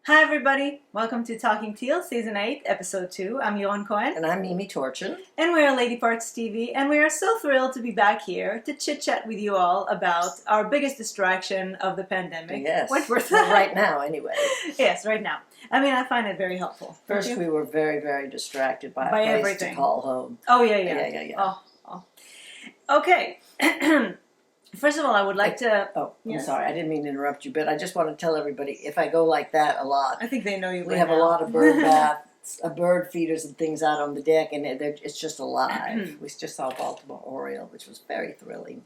Hi everybody, welcome to Talking Teal, Season 8, Episode 2. I'm Yohan Cohen. And I'm Mimi Torchin. And we're Lady Parts TV, and we are so thrilled to be back here to chit-chat with you all about our biggest distraction of the pandemic. Yes, Wentworth. well, right now anyway. Yes, right now. I mean, I find it very helpful. First we were very, very distracted by a place everything. to call home. Oh, yeah. Oh. Okay. First of all, I would like to... I'm sorry, I didn't mean to interrupt you, but I just want to tell everybody, if I go like that a lot... I think they know you We have a lot of bird baths, bird feeders and things out on the deck, and it's just alive. We just saw a Baltimore Oriole, which was very thrilling.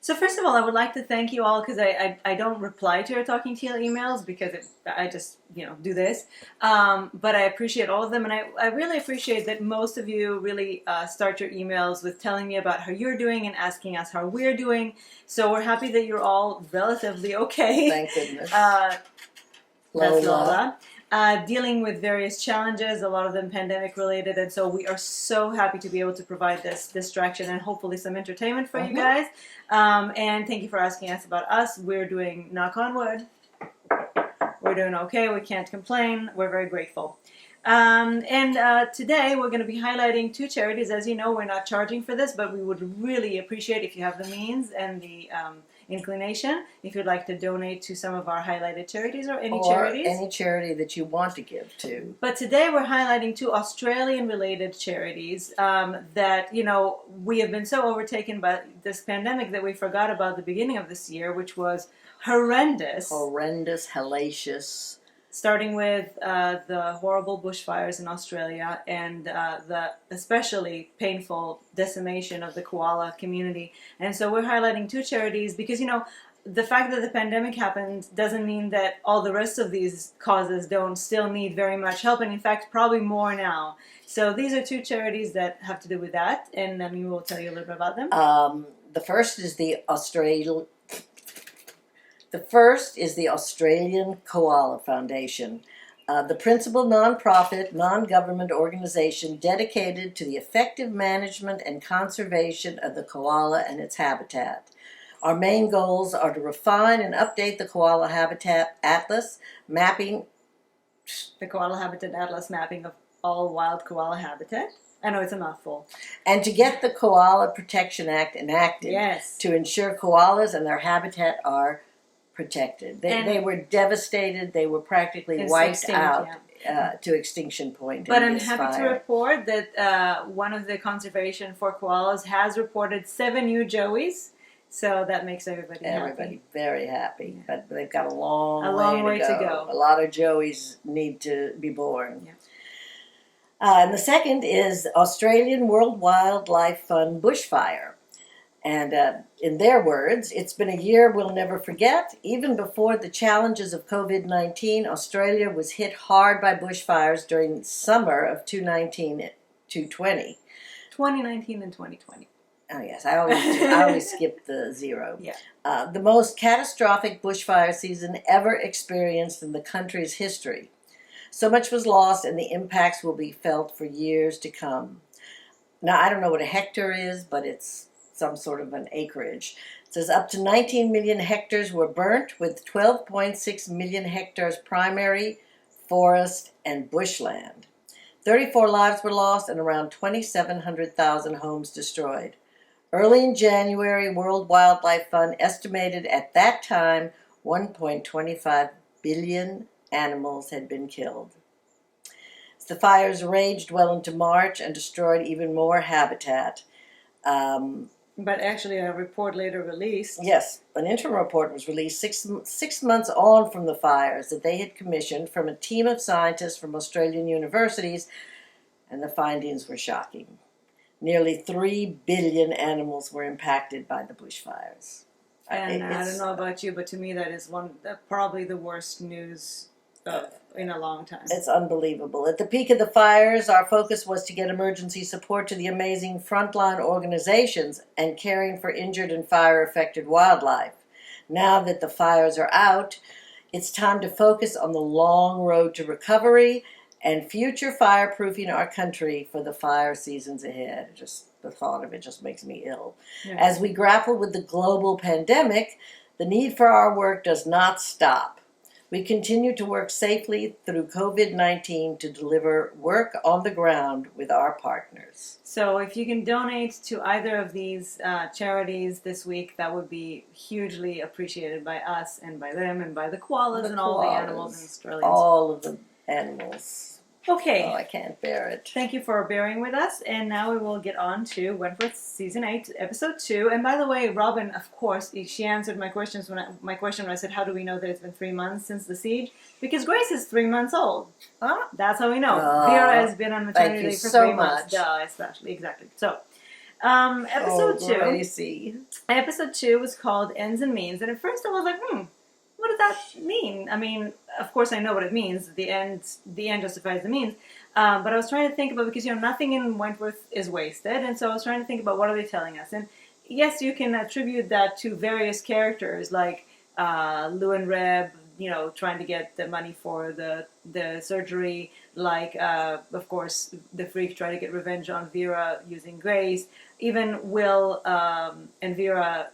So first of all, I would like to thank you all because I don't reply to your Talking Teal emails because I just, do this. But I appreciate all of them. And I really appreciate that most of you really start your emails with telling me about how you're doing and asking us how we're doing. So we're happy that you're all relatively okay. Thank goodness. That's Lola. Dealing with various challenges, a lot of them pandemic related, and so we are so happy to be able to provide this distraction and hopefully some entertainment for you guys. And thank you for asking us about us. We're doing, knock on wood, we're doing okay. We can't complain. We're very grateful. Today we're going to be highlighting two charities. As you know, we're not charging for this, but we would really appreciate if you have the means and the inclination, if you'd like to donate to some of our highlighted charities or charities. Any charity that you want to give to. But today we're highlighting two Australian-related charities that, we have been so overtaken by this pandemic that we forgot about the beginning of this year, which was horrendous. Horrendous, hellacious. Starting with the horrible bushfires in Australia and the especially painful decimation of the koala community. And so we're highlighting two charities because, the fact that the pandemic happened doesn't mean that all the rest of these causes don't still need very much help, and in fact, probably more now. So these are two charities that have to do with that, and then we will tell you a little bit about them. The first is the Australian Koala Foundation, the principal non-profit, non-government organization dedicated to the effective management and conservation of the koala and its habitat. Our main goals are to refine and update the Koala Habitat Atlas, mapping of all wild koala habitat. I know it's a mouthful. And to get the Koala Protection Act enacted to ensure koalas and their habitat are protected. They were devastated. They were practically wiped out to extinction point. But I'm happy to report that one of the Conservation for Koalas has reported 7 new joeys. So that makes everybody very happy. Yeah. But they've got a long way to go. A lot of joeys need to be born. Yeah. And the second is Australian World Wildlife Fund Bushfire. And in their words, it's been a year we'll never forget. Even before the challenges of COVID-19, Australia was hit hard by bushfires during the summer of 2019 to 2020. 2019 and 2020. Oh yes, I always skip the zero. Yeah. The most catastrophic bushfire season ever experienced in the country's history. So much was lost, and the impacts will be felt for years to come. Now, I don't know what a hectare is, but it's some sort of an acreage. It says up to 19 million hectares were burnt, with 12.6 million hectares primary, forest, and bushland. 34 lives were lost and around 2,700,000 homes destroyed. Early in January, World Wildlife Fund estimated at that time 1.25 billion animals had been killed. The fires raged well into March and destroyed even more habitat. But actually a report later released. Yes, an interim report was released six months on from the fires that they had commissioned from a team of scientists from Australian universities, and the findings were shocking. Nearly 3 billion animals were impacted by the bushfires. And I don't know about you, but to me that is probably the worst news in a long time. It's unbelievable. At the peak of the fires, our focus was to get emergency support to the amazing frontline organizations and caring for injured and fire-affected wildlife. Now that the fires are out, it's time to focus on the long road to recovery and future fireproofing our country for the fire seasons ahead. Just the thought of it just makes me ill. Yeah. As we grapple with the global pandemic, the need for our work does not stop. We continue to work safely through COVID-19 to deliver work on the ground with our partners. So if you can donate to either of these charities this week, that would be hugely appreciated by us and by them and by the koalas and all the animals in Australia. All of the animals. Okay. Oh, I can't bear it. Thank you for bearing with us, and now we will get on to Wentworth Season 8, Episode 2. And by the way, Robin, of course, she answered my question when I said, how do we know that it's been 3 months since the siege? Because Grace is 3 months old. Huh? That's how we know. Oh, Vera has been on maternity leave for so 3 months. much. Especially, exactly. So, Episode 2. Gracie. Episode 2 was called Ends and Means, and at first I was like, what does that mean? I mean, of course I know what it means. The end justifies the means. But I was trying to think about, because, nothing in Wentworth is wasted, and so I was trying to think about what are they telling us. And yes, you can attribute that to various characters, like Lou and Reb, trying to get the money for the surgery, like, of course, the Freak trying to get revenge on Vera using Grace, even Will and Vera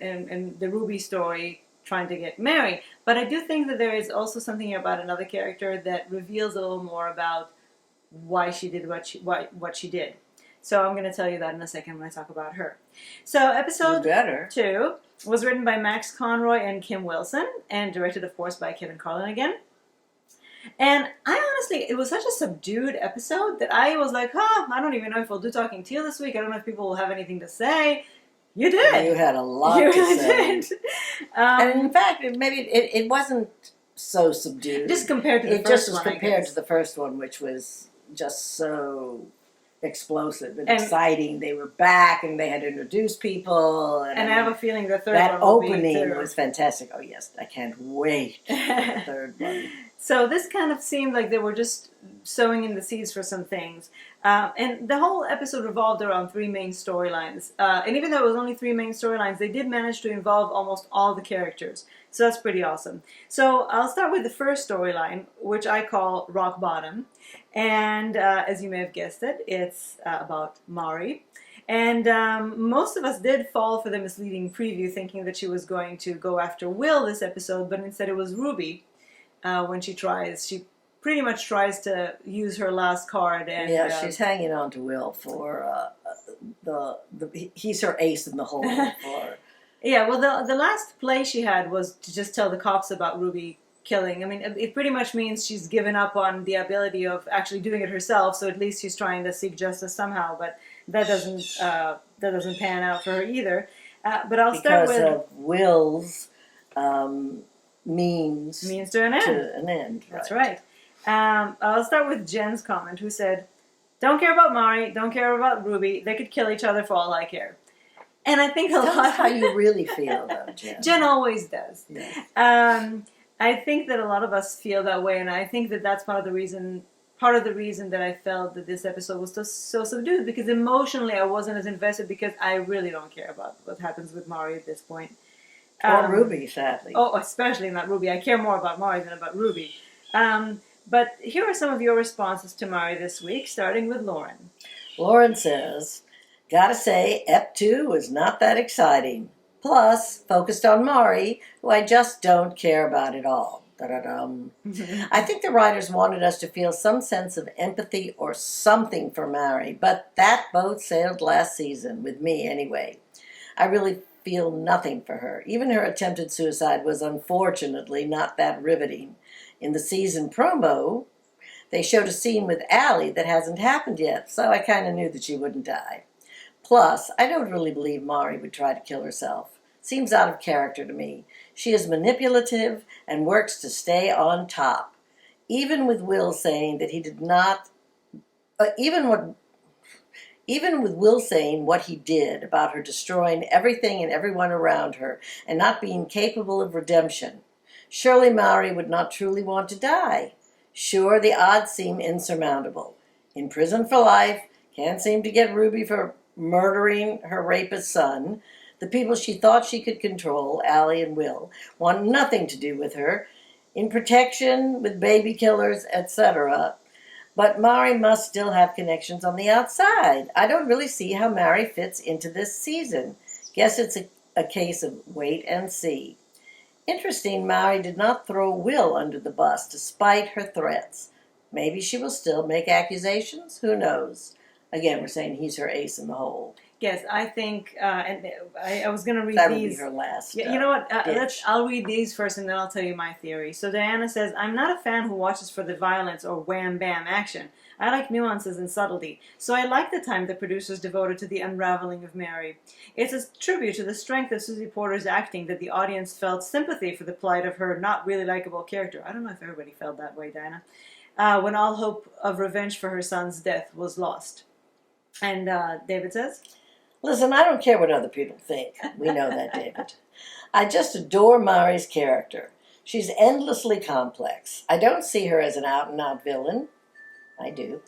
and the Ruby story trying to get Mary. But I do think that there is also something about another character that reveals a little more about why she did what she did. So I'm going to tell you that in a second when I talk about her. So episode 2 was written by Max Conroy and Kim Wilson, and directed, of course, by Kevin Carlin again. And I honestly, it was such a subdued episode that I was like, I don't even know if we'll do Talking Teal this week. I don't know if people will have anything to say. You did. You had a lot to say. Did. And in fact, it wasn't so subdued. Just compared to the first one. It just was compared to the first one, which was just so explosive and exciting. They were back and they had introduced people. And I have a feeling the third that one will opening was fantastic. Oh yes, I can't wait for the third one. So this kind of seemed like they were just sowing in the seeds for some things. And the whole episode revolved around 3 main storylines. And even though it was only 3 main storylines, they did manage to involve almost all the characters. So that's pretty awesome. So I'll start with the first storyline, which I call Rock Bottom. And as you may have guessed it, it's about Mari. And most of us did fall for the misleading preview, thinking that she was going to go after Will this episode, but instead it was Ruby. When she pretty much tries to use her last card. And she's hanging on to Will for he's her ace in the hole. Yeah, well, the last play she had was to just tell the cops about Ruby killing. I mean, it pretty much means she's given up on the ability of actually doing it herself, so at least she's trying to seek justice somehow, but that doesn't pan out for her either. But I'll start with... Because of Will's... means to an end. Right. That's right. I'll start with Jen's comment, who said, "Don't care about Mari, don't care about Ruby. They could kill each other for all I care." And I think Tell us how you really feel, though, Jen. Jen always does. Yes. I think that a lot of us feel that way, and I think that that's part of the reason that I felt that this episode was so subdued, because emotionally I wasn't as invested, because I really don't care about what happens with Mari at this point. Or Ruby, sadly. Oh, especially not Ruby. I care more about Mari than about Ruby. But here are some of your responses to Mari this week, starting with Lauren. Lauren says, "Gotta say, Ep 2 was not that exciting. Plus, focused on Mari, who I just don't care about at all. Da-da-dum. I think the writers wanted us to feel some sense of empathy or something for Mari, but that boat sailed last season, with me anyway. I really feel nothing for her. Even her attempted suicide was unfortunately not that riveting. In the season promo, they showed a scene with Allie that hasn't happened yet, so I kind of knew that she wouldn't die. Plus, I don't really believe Mari would try to kill herself. Seems out of character to me. She is manipulative and works to stay on top. Even with Will saying that he did not... Even with Will saying what he did about her destroying everything and everyone around her and not being capable of redemption, surely Mari would not truly want to die. Sure, the odds seem insurmountable. In prison for life, can't seem to get Ruby for murdering her rapist son. The people she thought she could control, Allie and Will, want nothing to do with her. In protection with baby killers, etc., but Mari must still have connections on the outside. I don't really see how Mari fits into this season. Guess it's a case of wait and see. Interesting, Mary did not throw Will under the bus despite her threats. Maybe she will still make accusations. Who knows? Again, we're saying he's her ace in the hole. Yes, I think, and I was going to read That these. will be her last. Yeah, you know what? ditch. I'll read these first, and then I'll tell you my theory. So Diana says, "I'm not a fan who watches for the violence or wham bam action. I like nuances and subtlety. So I like the time the producers devoted to the unraveling of Mary. It's a tribute to the strength of Susie Porter's acting that the audience felt sympathy for the plight of her not really likable character." I don't know if everybody felt that way, Diana. When all hope of revenge for her son's death was lost. And David says, Listen, I don't care what other people think. We know that, David. I just adore Mari's character. She's endlessly complex. I don't see her as an out-and-out villain. I do.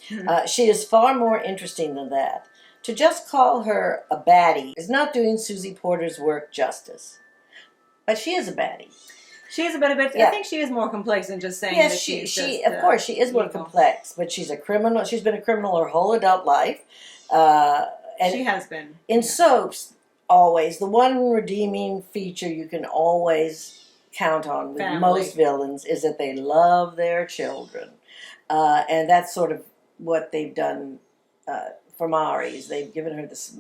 She is far more interesting than that. To just call her a baddie is not doing Susie Porter's work justice. But she is a baddie. she is a bit, Yeah. I think she is more complex than just saying Yes, that she just, of course, she is more evil. complex. But she's a criminal. She's been a criminal her whole adult life. And She has been. in soaps, always, the one redeeming feature you can always count on with Family. most villains is that they love their children. And that's sort of what they've done for Mari's. They've given her this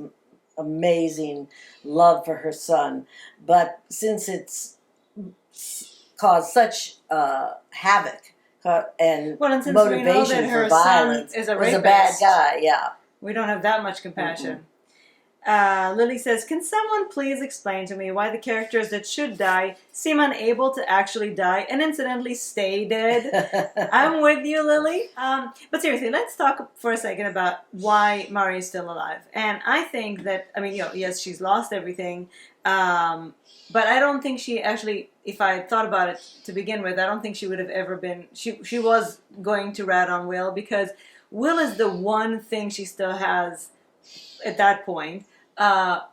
amazing love for her son. But since it's caused such havoc and Well, and since we know motivation that her for son violence, is a was a rapist, bad guy, yeah. we don't have that much compassion. Lily says, "Can someone please explain to me why the characters that should die seem unable to actually die and incidentally stay dead?" I'm with you, Lily. But seriously, let's talk for a second about why Mari is still alive. And I think that, I mean, yes, she's lost everything. But I don't think she actually, if I thought about it to begin with, I don't think she would have ever been, she was going to rat on Will because Will is the one thing she still has at that point.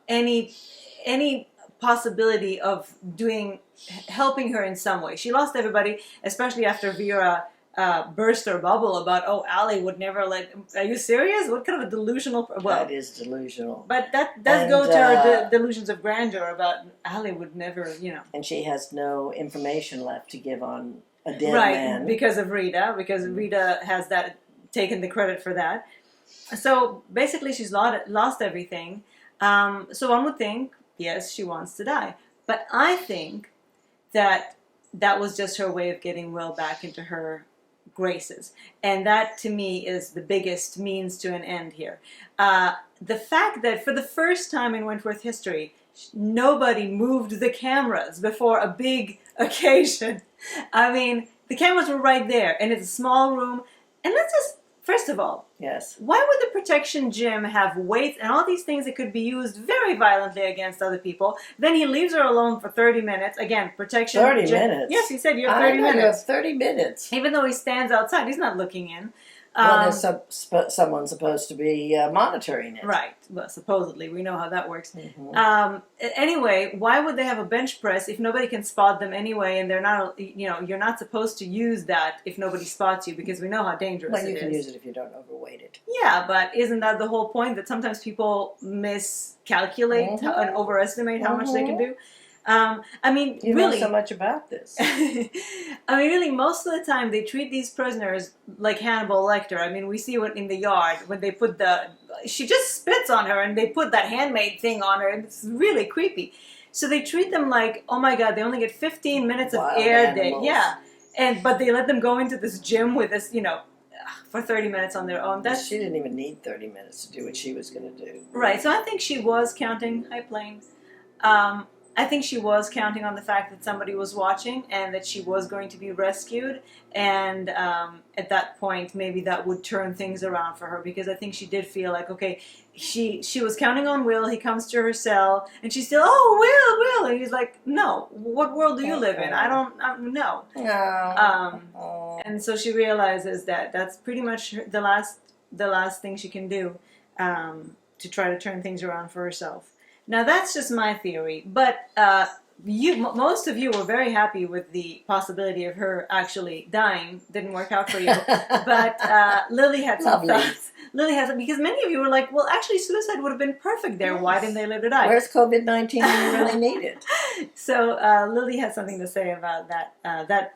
Any possibility of helping her in some way. She lost everybody, especially after Vera burst her bubble about, oh, Allie would never let. Are you serious? What kind of a delusional? Well, that is delusional. But that does go to her delusions of grandeur about Allie would never, And she has no information left to give on a dead right, man. because of Rita, Rita has taken the credit for that. So basically, she's lost everything. So one would think, yes, she wants to die. But I think that was just her way of getting Will back into her graces. And that, to me, is the biggest means to an end here. The fact that for the first time in Wentworth history, nobody moved the cameras before a big occasion. I mean, the cameras were right there, and it's a small room. And let's just, first of all, yes. Why would the protection gym have weights and all these things that could be used very violently against other people? Then he leaves her alone for 30 minutes. Again, protection 30 gym. minutes? Yes, he said you have 30 minutes. You have 30 minutes. Even though he stands outside, he's not looking in. Well, there's someone supposed to be monitoring it. Right. Well, supposedly. We know how that works. Mm-hmm. Anyway, why would they have a bench press if nobody can spot them anyway, and they're not, you're not supposed to use that if nobody spots you, because we know how dangerous it is. Well, you can use it if you don't overweight it. Yeah, but isn't that the whole point, that sometimes people miscalculate and overestimate how much they can do? I mean, you really, know so much about this. I mean, really, most of the time they treat these prisoners like Hannibal Lecter. I mean, we see what in the yard when they put she just spits on her and they put that handmade thing on her, and it's really creepy. So they treat them like, oh my God, they only get 15 minutes of Wild air animals. day. Yeah, but they let them go into this gym with this, for 30 minutes on their own. She didn't even need 30 minutes to do what she was going to do. Right, so I think she was counting, hi plane, I think she was counting on the fact that somebody was watching and that she was going to be rescued, and at that point maybe that would turn things around for her, because I think she did feel like, okay, she was counting on Will. He comes to her cell and she's still, oh, Will, and he's like, no, what world do you live in? I don't know. And so she realizes that that's pretty much the last thing she can do to try to turn things around for herself. Now, that's just my theory, but most of you were very happy with the possibility of her actually dying. Didn't work out for you, but Lily had some thoughts. Lily has, because many of you were like, well, actually, suicide would have been perfect there. Why didn't they let her die? Where's COVID-19 when you really need it? So Lily has something to say about that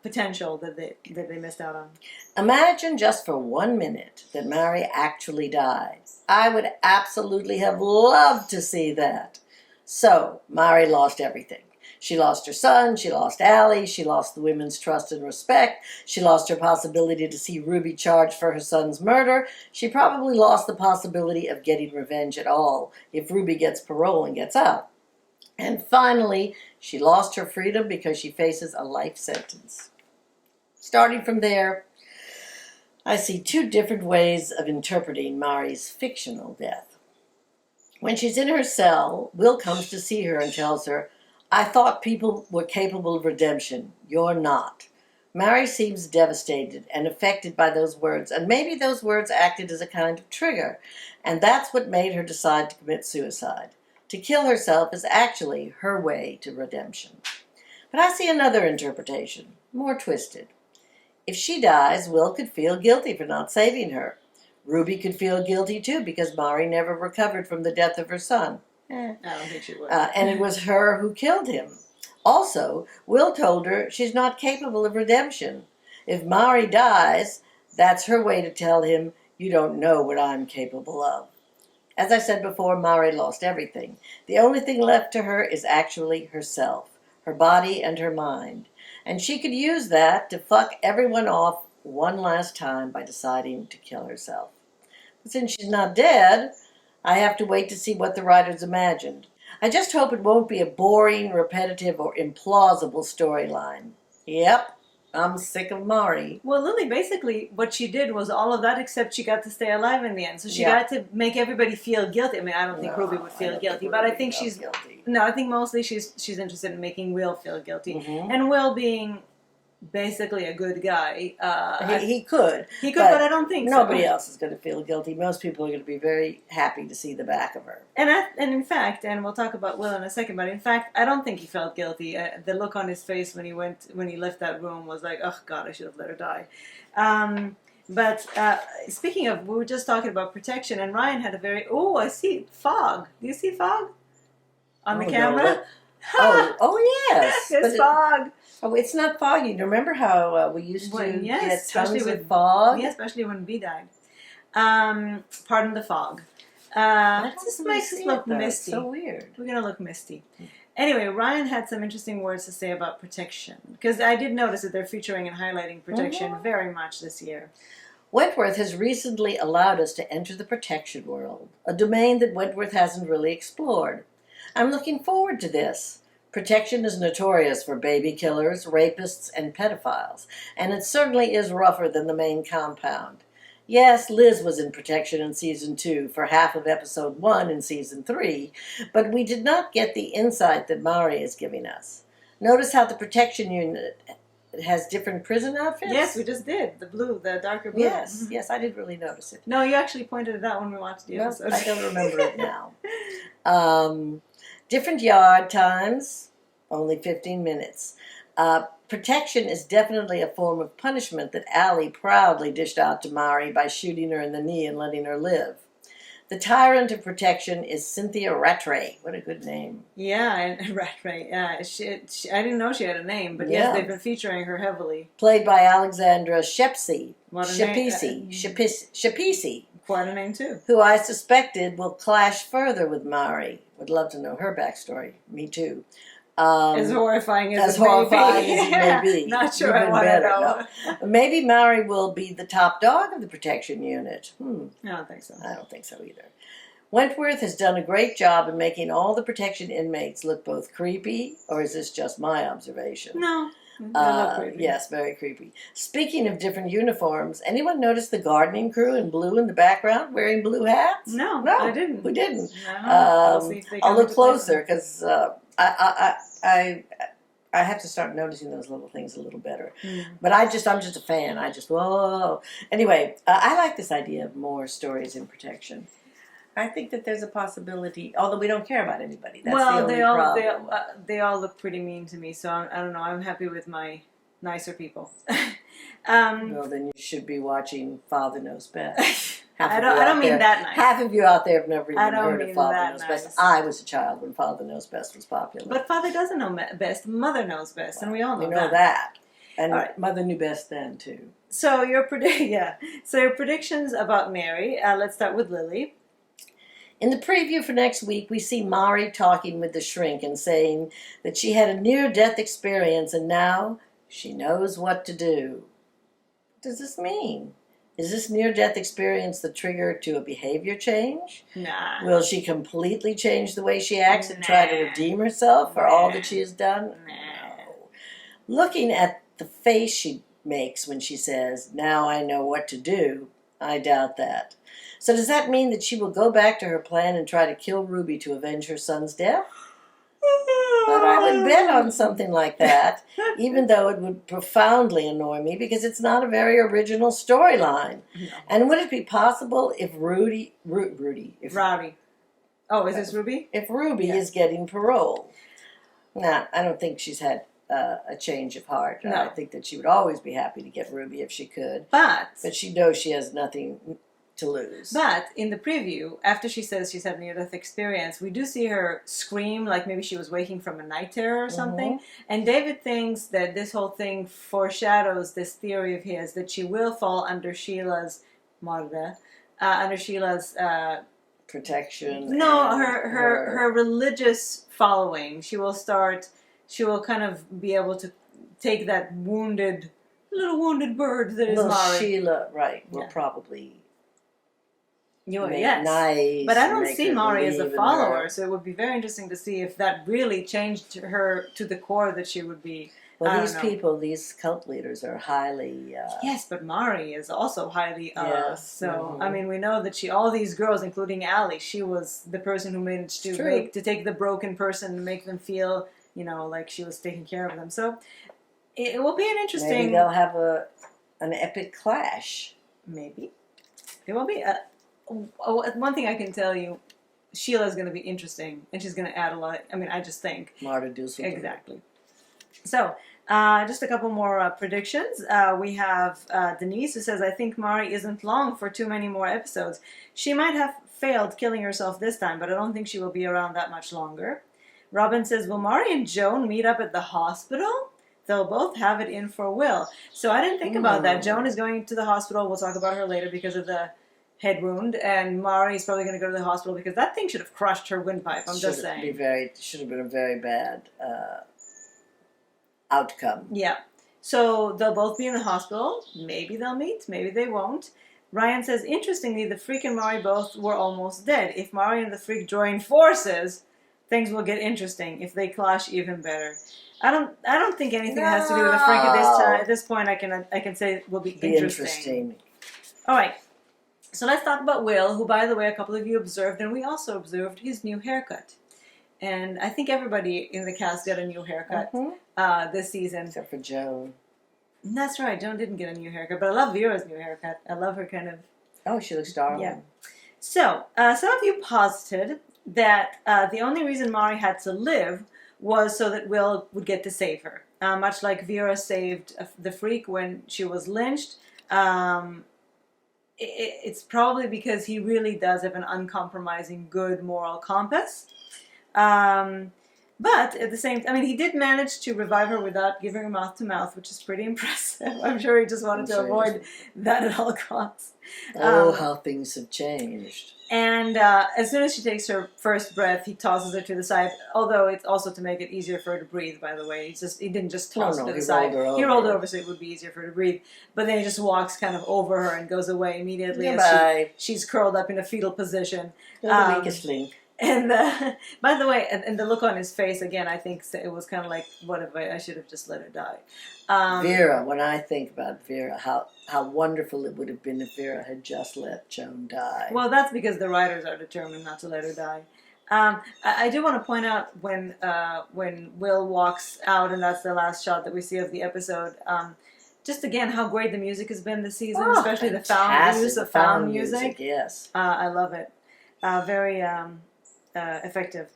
potential that they missed out on. Imagine just for 1 minute that Mary actually died. I would absolutely have loved to see that. So, Mary lost everything. She lost her son, she lost Allie, she lost the women's trust and respect, she lost her possibility to see Ruby charged for her son's murder, she probably lost the possibility of getting revenge at all if Ruby gets parole and gets out. And finally, she lost her freedom because she faces a life sentence. Starting from there, I see two different ways of interpreting Mary's fictional death. When she's in her cell, Will comes to see her and tells her, "I thought people were capable of redemption. You're not." Mary seems devastated and affected by those words, and maybe those words acted as a kind of trigger, and that's what made her decide to commit suicide. To kill herself is actually her way to redemption. But I see another interpretation, more twisted. If she dies, Will could feel guilty for not saving her. Ruby could feel guilty too because Mari never recovered from the death of her son. I don't think she would. And it was her who killed him. Also, Will told her she's not capable of redemption. If Mari dies, that's her way to tell him, "You don't know what I'm capable of." As I said before, Mari lost everything. The only thing left to her is actually herself, her body and her mind. And she could use that to fuck everyone off one last time by deciding to kill herself. But since she's not dead, I have to wait to see what the writers imagined. I just hope it won't be a boring, repetitive, or implausible storyline. Yep, I'm sick of Mari. Well, Lily, basically, what she did was all of that, except she got to stay alive in the end. So she Yeah. got to make everybody feel guilty. I mean, I don't think Ruby would feel guilty, but I think she's guilty. no. I think mostly she's interested in making Will feel guilty, Mhm. and Will being basically a good guy. He could. He could, but I don't think nobody so. else is going to feel guilty. Most people are going to be very happy to see the back of her. And in fact, and we'll talk about Will in a second, but in fact, I don't think he felt guilty. The look on his face when he left that room was like, "Oh God, I should have let her die." But speaking of, we were just talking about protection, and Ryan had a very I see fog. Do you see fog on the camera? Yes. There's fog. It's not foggy. Remember how we used to get tons of fog? Yeah, especially when B died. Pardon the fog. This makes us look misty. It's so weird. We're going to look misty. Anyway, Ryan had some interesting words to say about protection, because I did notice that they're featuring and highlighting protection very much this year. Wentworth has recently allowed us to enter the protection world, a domain that Wentworth hasn't really explored. I'm looking forward to this. Protection is notorious for baby killers, rapists, and pedophiles, and it certainly is rougher than the main compound. Yes, Liz was in protection in Season 2 for half of Episode 1 in Season 3, but we did not get the insight that Mari is giving us. Notice how the protection unit has different prison outfits? Yes, we just did. The darker blue. Yes, yes, I did really notice it. No, you actually pointed it out when we watched the episode. I don't remember it now. Different yard times, only 15 minutes. Protection is definitely a form of punishment that Allie proudly dished out to Mari by shooting her in the knee and letting her live. The tyrant of protection is Cynthia Rattray. What a good name. Yeah, and Rattray. Yeah, I didn't know she had a name, but yes, they've been featuring her heavily. Played by Alexandra Shepisi. Quite a name, too. Who I suspected will clash further with Mari. Would love to know her backstory. Me too. As horrifying as it may be. Not sure I want to know. No. Maybe Mari will be the top dog of the protection unit. I don't think so. I don't think so either. Wentworth has done a great job in making all the protection inmates look both creepy, or is this just my observation? No. They look creepy. Yes, very creepy. Speaking of different uniforms, anyone notice the gardening crew in blue in the background wearing blue hats? No, I didn't. Who didn't? I'll look closer because I have to start noticing those little things a little better. But I'm just a fan. Whoa. Anyway, I like this idea of more stories in protection. I think that there's a possibility, although we don't care about anybody. That's the only problem. They all look pretty mean to me, so I don't know. I'm happy with my nicer people. Well, then you should be watching Father Knows Best. I don't mean that nice. Half of you out there have never even heard of Father that Knows nice. Best. I was a child when Father Knows Best was popular. But Father doesn't know best. Mother knows best, and we all know that. And all right. Mother knew best then too. So your predictions about Mary. Let's start with Lily. In the preview for next week, we see Mari talking with the shrink and saying that she had a near-death experience and now she knows what to do. What does this mean? Is this near-death experience the trigger to a behavior change? Nah. Will she completely change the way she acts and try to redeem herself for all that she has done? No. Looking at the face she makes when she says, "Now I know what to do," I doubt that. So does that mean that she will go back to her plan and try to kill Ruby to avenge her son's death? But I would bet on something like that, even though it would profoundly annoy me because it's not a very original storyline. No. And would it be possible if Rowdy. Oh, is this Ruby? If Ruby is getting parole. Nah, I don't think she's had a change of heart. No. I think that she would always be happy to get Ruby if she could. But she knows she has nothing to lose. But in the preview, after she says she's had a near-death experience, we do see her scream like maybe she was waking from a night terror or something. Mm-hmm. And David thinks that this whole thing foreshadows this theory of his that she will fall under Sheila's protection. No, her religious following. She will kind of be able to take that little wounded bird that is Mari. Sheila, right, will probably. Yes, nice, but I don't see Mari as a follower, so it would be very interesting to see if that really changed her to the core that she would be. Well, these cult leaders are highly... Yes, but Mari is also highly... yes. So, mm-hmm. I mean, we know that all these girls, including Allie, she was the person who managed to take the broken person and make them feel, like she was taking care of them. So, it will be an interesting... Maybe they'll have an epic clash. Maybe. It will be... one thing I can tell you, Sheila's going to be interesting, and she's going to add a lot. I just think. Marta Dusseldorf. Exactly. So, just a couple more predictions. We have Denise, who says, "I think Mari isn't long for too many more episodes. She might have failed killing herself this time, but I don't think she will be around that much longer." Robin says, "Will Mari and Joan meet up at the hospital? They'll both have it in for Will." So I didn't think about that. Joan is going to the hospital. We'll talk about her later because of the head wound, and Mari's probably going to go to the hospital because that thing should have crushed her windpipe. I'm just saying. Should have been a very bad outcome. Yeah. So they'll both be in the hospital. Maybe they'll meet. Maybe they won't. Ryan says, "Interestingly, the Freak and Mari both were almost dead. If Mari and the Freak join forces, things will get interesting. If they clash, even better." I don't think anything has to do with the Freak at this time. At this point, I can say it will be interesting. All right. So let's talk about Will, who, by the way, a couple of you observed, and we also observed his new haircut. And I think everybody in the cast got a new haircut this season. Except for Joan. That's right, Joan didn't get a new haircut, but I love Vera's new haircut. I love her kind of... Oh, she looks darling. Yeah. So, some of you posited that the only reason Mari had to live was so that Will would get to save her. Much like Vera saved the Freak when she was lynched. It's probably because he really does have an uncompromising good moral compass. But at the same time, he did manage to revive her without giving her mouth to mouth, which is pretty impressive. I'm sure he just wanted to avoid that at all costs. How things have changed. And as soon as she takes her first breath, he tosses her to the side. Although it's also to make it easier for her to breathe, by the way. He didn't just toss her to the side. He rolled her over so it would be easier for her to breathe. But then he just walks kind of over her and goes away immediately as she's curled up in a fetal position. The weakest link. And by the way, and the look on his face, again, I think it was kind of like, what if I should have just let her die. Vera, when I think about Vera, how wonderful it would have been if Vera had just let Joan die. Well, that's because the writers are determined not to let her die. I do want to point out when Will walks out, and that's the last shot that we see of the episode, just again how great the music has been this season, especially the found use of found music. Yes. I love it. Very effective.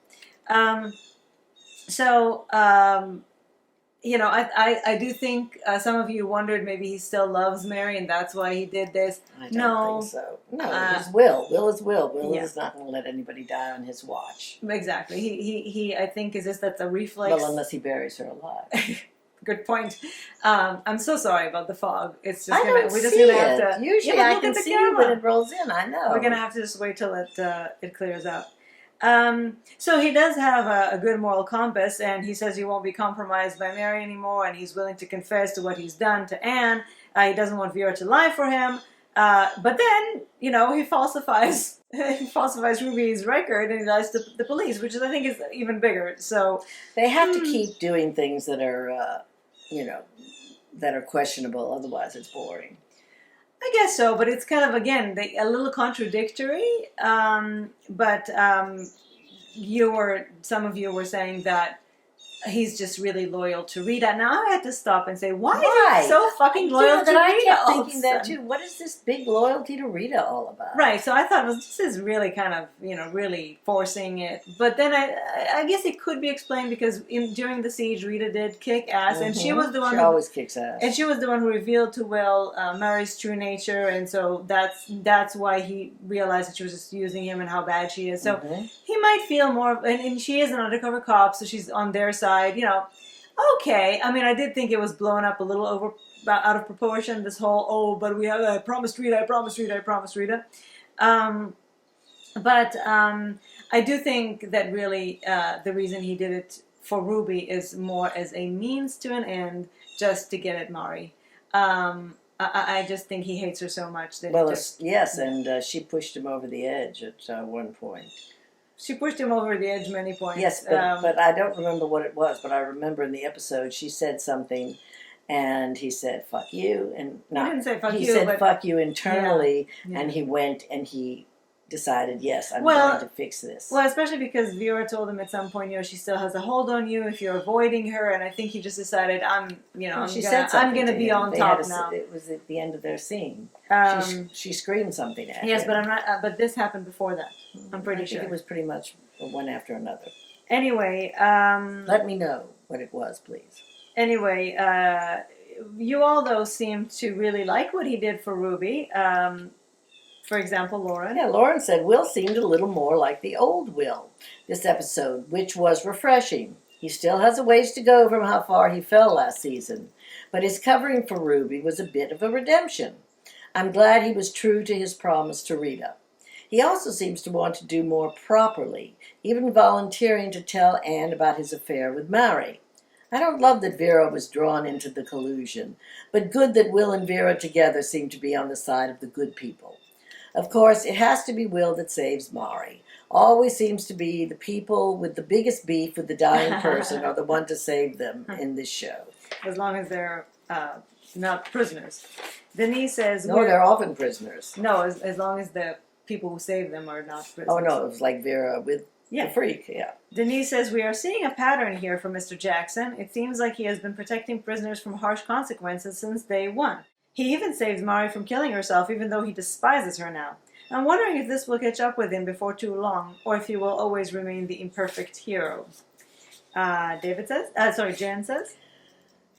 I do think some of you wondered maybe he still loves Mary and that's why he did this. I don't No, think so. No, uh, his will. Will is will. Will yeah. is not going to let anybody die on his watch. Exactly. He I think is just that's a reflex. Well, unless he buries her alive. Good point. I'm so sorry about the fog. It's just we're just gonna have have to. Usually Yeah, but I look can at the see camera. when it rolls in. I know. We're gonna have to just wait till it clears out. So he does have a good moral compass, and he says he won't be compromised by Mary anymore, and he's willing to confess to what he's done to Anne. He doesn't want Vera to lie for him, but then he falsifies Ruby's record, and he lies to the police, which I think is even bigger. So they have to keep doing things that are, that are questionable. Otherwise, it's boring. I guess so, but it's kind of, again, a little contradictory. But some of you were saying that he's just really loyal to Rita. Now I had to stop and say, why is he so fucking loyal to Rita? I kept thinking that too. What is this big loyalty to Rita all about? Right. So I thought, well, this is really kind of, really forcing it. But then I guess it could be explained because during the siege, Rita did kick ass, and she was the one. She always kicks ass. And she was the one who revealed to Will Mary's true nature, and so that's why he realized that she was just using him and how bad she is. So he might feel more, and she is an undercover cop, so she's on their side. Okay. I mean, I did think it was blown up a little out of proportion. This whole but I promised Rita, I promised Rita, I promised Rita. But I do think that really the reason he did it for Ruby is more as a means to an end, just to get at Mari. I just think he hates her so much that yes, and she pushed him over the edge at one point. She pushed him over the edge many points. Yes, but I don't remember what it was. But I remember in the episode she said something, and he said "fuck you," and he didn't say "fuck you." He said "fuck you" internally, yeah. and he went and he decided, yes, I'm going to fix this. Well, especially because Vera told him at some point, she still has a hold on you if you're avoiding her, and I think he just decided, I'm going to be on top now. It was at the end of their scene. She screamed something at him. Yes, but I'm not. But this happened before that. I'm pretty sure it was pretty much one after another. Anyway, let me know what it was, please. Anyway, you all though seem to really like what he did for Ruby. For example, Lauren. Yeah, Lauren said Will seemed a little more like the old Will this episode, which was refreshing. He still has a ways to go from how far he fell last season, but his covering for Ruby was a bit of a redemption. I'm glad he was true to his promise to Rita. He also seems to want to do more properly, even volunteering to tell Anne about his affair with Mary. I don't love that Vera was drawn into the collusion, but good that Will and Vera together seem to be on the side of the good people. Of course, it has to be Will that saves Mari. Always seems to be the people with the biggest beef with the dying person are the one to save them in this show. As long as they're not prisoners. Denise says... No, they're often prisoners. No, as long as the people who save them are not prisoners. Oh, no, it was like Vera with the freak, yeah. Denise says, we are seeing a pattern here for Mr. Jackson. It seems like he has been protecting prisoners from harsh consequences since day one. He even saves Mari from killing herself, even though he despises her now. I'm wondering if this will catch up with him before too long, or if he will always remain the imperfect hero. Jen says?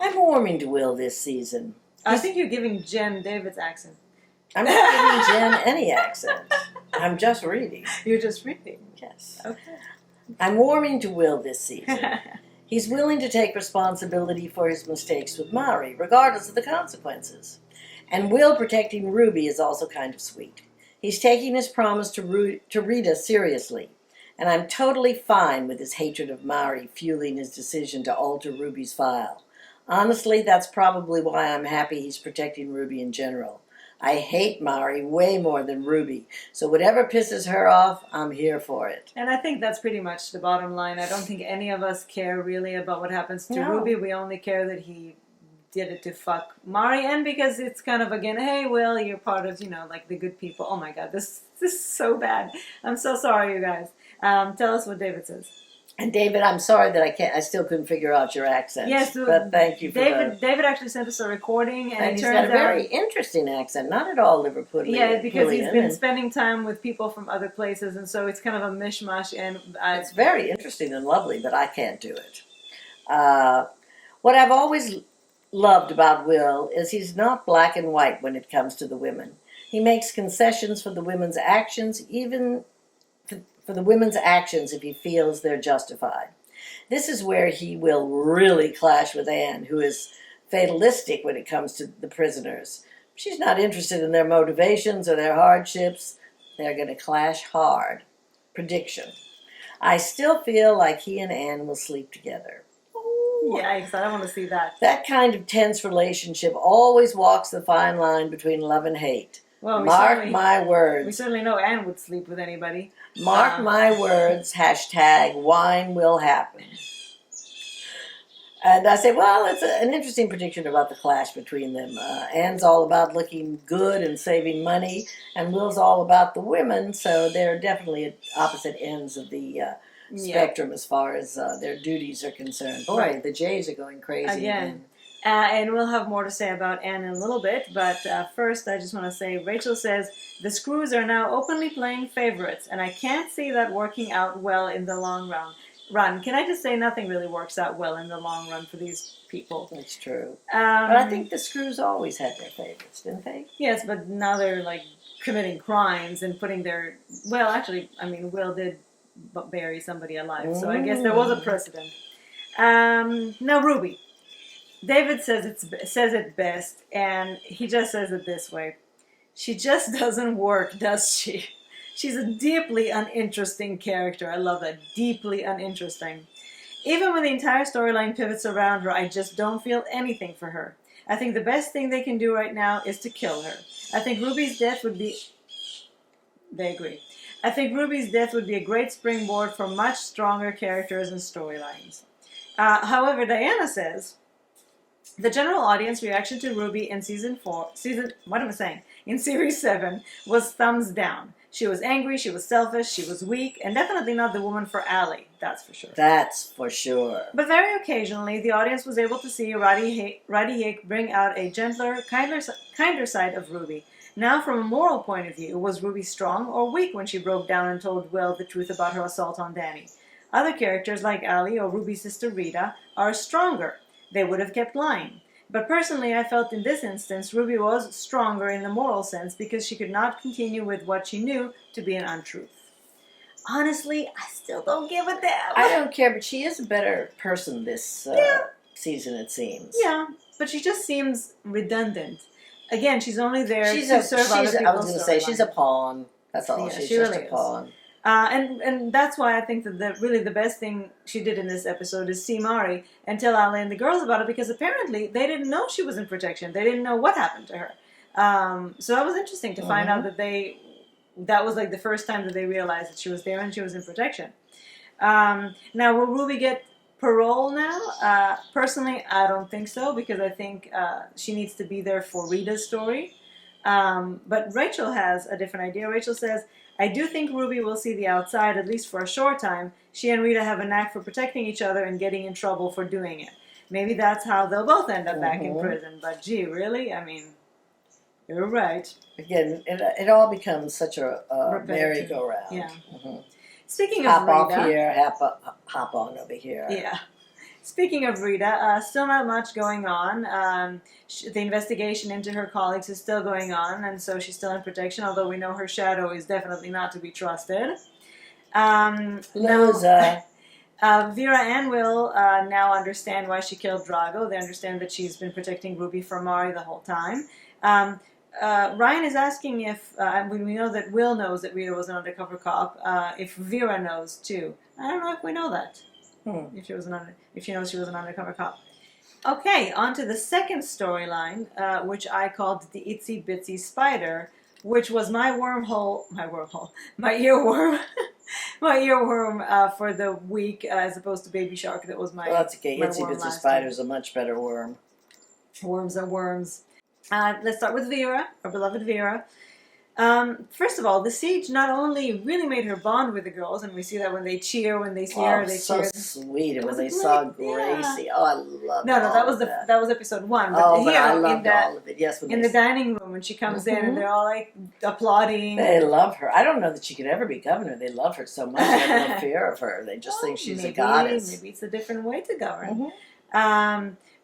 I'm warming to Will this season. I think you're giving Jen David's accent. I'm not giving Jen any accent. I'm just reading. You're just reading? Yes. Okay. I'm warming to Will this season. He's willing to take responsibility for his mistakes with Mari, regardless of the consequences. And Will protecting Ruby is also kind of sweet. He's taking his promise to Rita seriously. And I'm totally fine with his hatred of Mari fueling his decision to alter Ruby's file. Honestly, that's probably why I'm happy he's protecting Ruby in general. I hate Mari way more than Ruby, so whatever pisses her off, I'm here for it. And I think that's pretty much the bottom line. I don't think any of us care really about what happens to Ruby. We only care that he did it to fuck Mari, and because it's kind of, again, hey, Will, you're part of, like the good people. Oh my God, this is so bad. I'm so sorry, you guys. Tell us what David says. And David, I'm sorry that I still couldn't figure out your accent. Yes, but thank you for David actually sent us a recording, and he's got a very interesting accent, not at all Liverpudlian. Yeah, because he's been spending time with people from other places, and so it's kind of a mishmash. And it's very interesting and lovely, but I can't do it. What I've always loved about Will is he's not black and white when it comes to the women. He makes concessions for the women's actions, even for the women's actions if he feels they're justified. This is where he will really clash with Anne, who is fatalistic when it comes to the prisoners. She's not interested in their motivations or their hardships. They're going to clash hard. Prediction. I still feel like he and Anne will sleep together. Yikes, I don't want to see that. That kind of tense relationship always walks the fine line between love and hate. Well, Mark my words. We certainly know Anne would sleep with anybody. Mark my words, hashtag wine will happen. And I say, well, it's an interesting prediction about the clash between them. Anne's all about looking good and saving money, and Will's all about the women, so they're definitely at opposite ends of the spectrum as far as their duties are concerned. Boy, Right. the Jays are going crazy again. And we'll have more to say about Anne in a little bit, but first I just want to say, Rachel says, the Screws are now openly playing favorites, and I can't see that working out well in the long run. Can I just say nothing really works out well in the long run for these people? That's true. But I think the Screws always had their favorites, didn't they? Yes, but now they're like committing crimes and putting their... Well, actually, I mean, Will did bury somebody alive, so I guess there was a precedent. Now, Ruby. David says it best, and he just says it this way. She just doesn't work, does she? She's a deeply uninteresting character. I love that. Deeply uninteresting. Even when the entire storyline pivots around her, I just don't feel anything for her. I think the best thing they can do right now is to kill her. I think Ruby's death would be... They agree. I think Ruby's death would be a great springboard for much stronger characters and storylines. However, Diana says... The general audience reaction to Ruby in in Series 7 was thumbs down. She was angry, she was selfish, she was weak, and definitely not the woman for Allie, that's for sure. That's for sure. But very occasionally, the audience was able to see Roddy Hake bring out a gentler, kinder side of Ruby. Now, from a moral point of view, was Ruby strong or weak when she broke down and told Will the truth about her assault on Danny? Other characters like Allie or Ruby's sister Rita are stronger. They would have kept lying. But personally, I felt in this instance, Ruby was stronger in the moral sense because she could not continue with what she knew to be an untruth. Honestly, I still don't give a damn. I don't care, but she is a better person this season, it seems. Yeah, but she just seems redundant. Again, she's only there to serve other people's I was going to say, she's a pawn. That's all. Yeah, she's she just really a pawn. And that's why I think that really the best thing she did in this episode is see Mari and tell Allie and the girls about it, because apparently they didn't know she was in protection. They didn't know what happened to her. So that was interesting to find out that that was like the first time that they realized that she was there and she was in protection. Now, will Ruby get parole now? Personally, I don't think so, because I think she needs to be there for Rita's story. But Rachel has a different idea. Rachel says, I do think Ruby will see the outside, at least for a short time. She and Rita have a knack for protecting each other and getting in trouble for doing it. Maybe that's how they'll both end up back in prison. But gee, really? I mean, you're right. Again, it all becomes such a merry-go-round. Yeah. Mm-hmm. Speaking of hop Rita... off here, hop on over here. Yeah. Speaking of Rita, still not much going on. The investigation into her colleagues is still going on, and so she's still in protection, although we know her shadow is definitely not to be trusted. Loza. Vera and Will now understand why she killed Drago. They understand that she's been protecting Ruby from Mari the whole time. Ryan is asking if, when we know that Will knows that Rita was an undercover cop, if Vera knows too. I don't know if we know that. If she knows she was an undercover cop. Okay, on to the second storyline, which I called the Itsy Bitsy Spider, which was my earworm, my earworm for the week, as opposed to Baby Shark. That was my. Well, that's okay. my Itsy worm Bitsy last Spider's a much better worm. Worms are worms. Let's start with Vera, our beloved Vera. First of all, the siege not only really made her bond with the girls, and we see that when they cheer, when they see her, they so cheer. sweet. And when they saw Gracie, oh, I love No, that was episode 1. But but here, I loved all of it. Yes, in the dining room when she comes in, and they're all like applauding. They love her. I don't know that she could ever be governor. They love her so much. They have no fear of her. They just think she's a goddess. Maybe it's a different way to govern.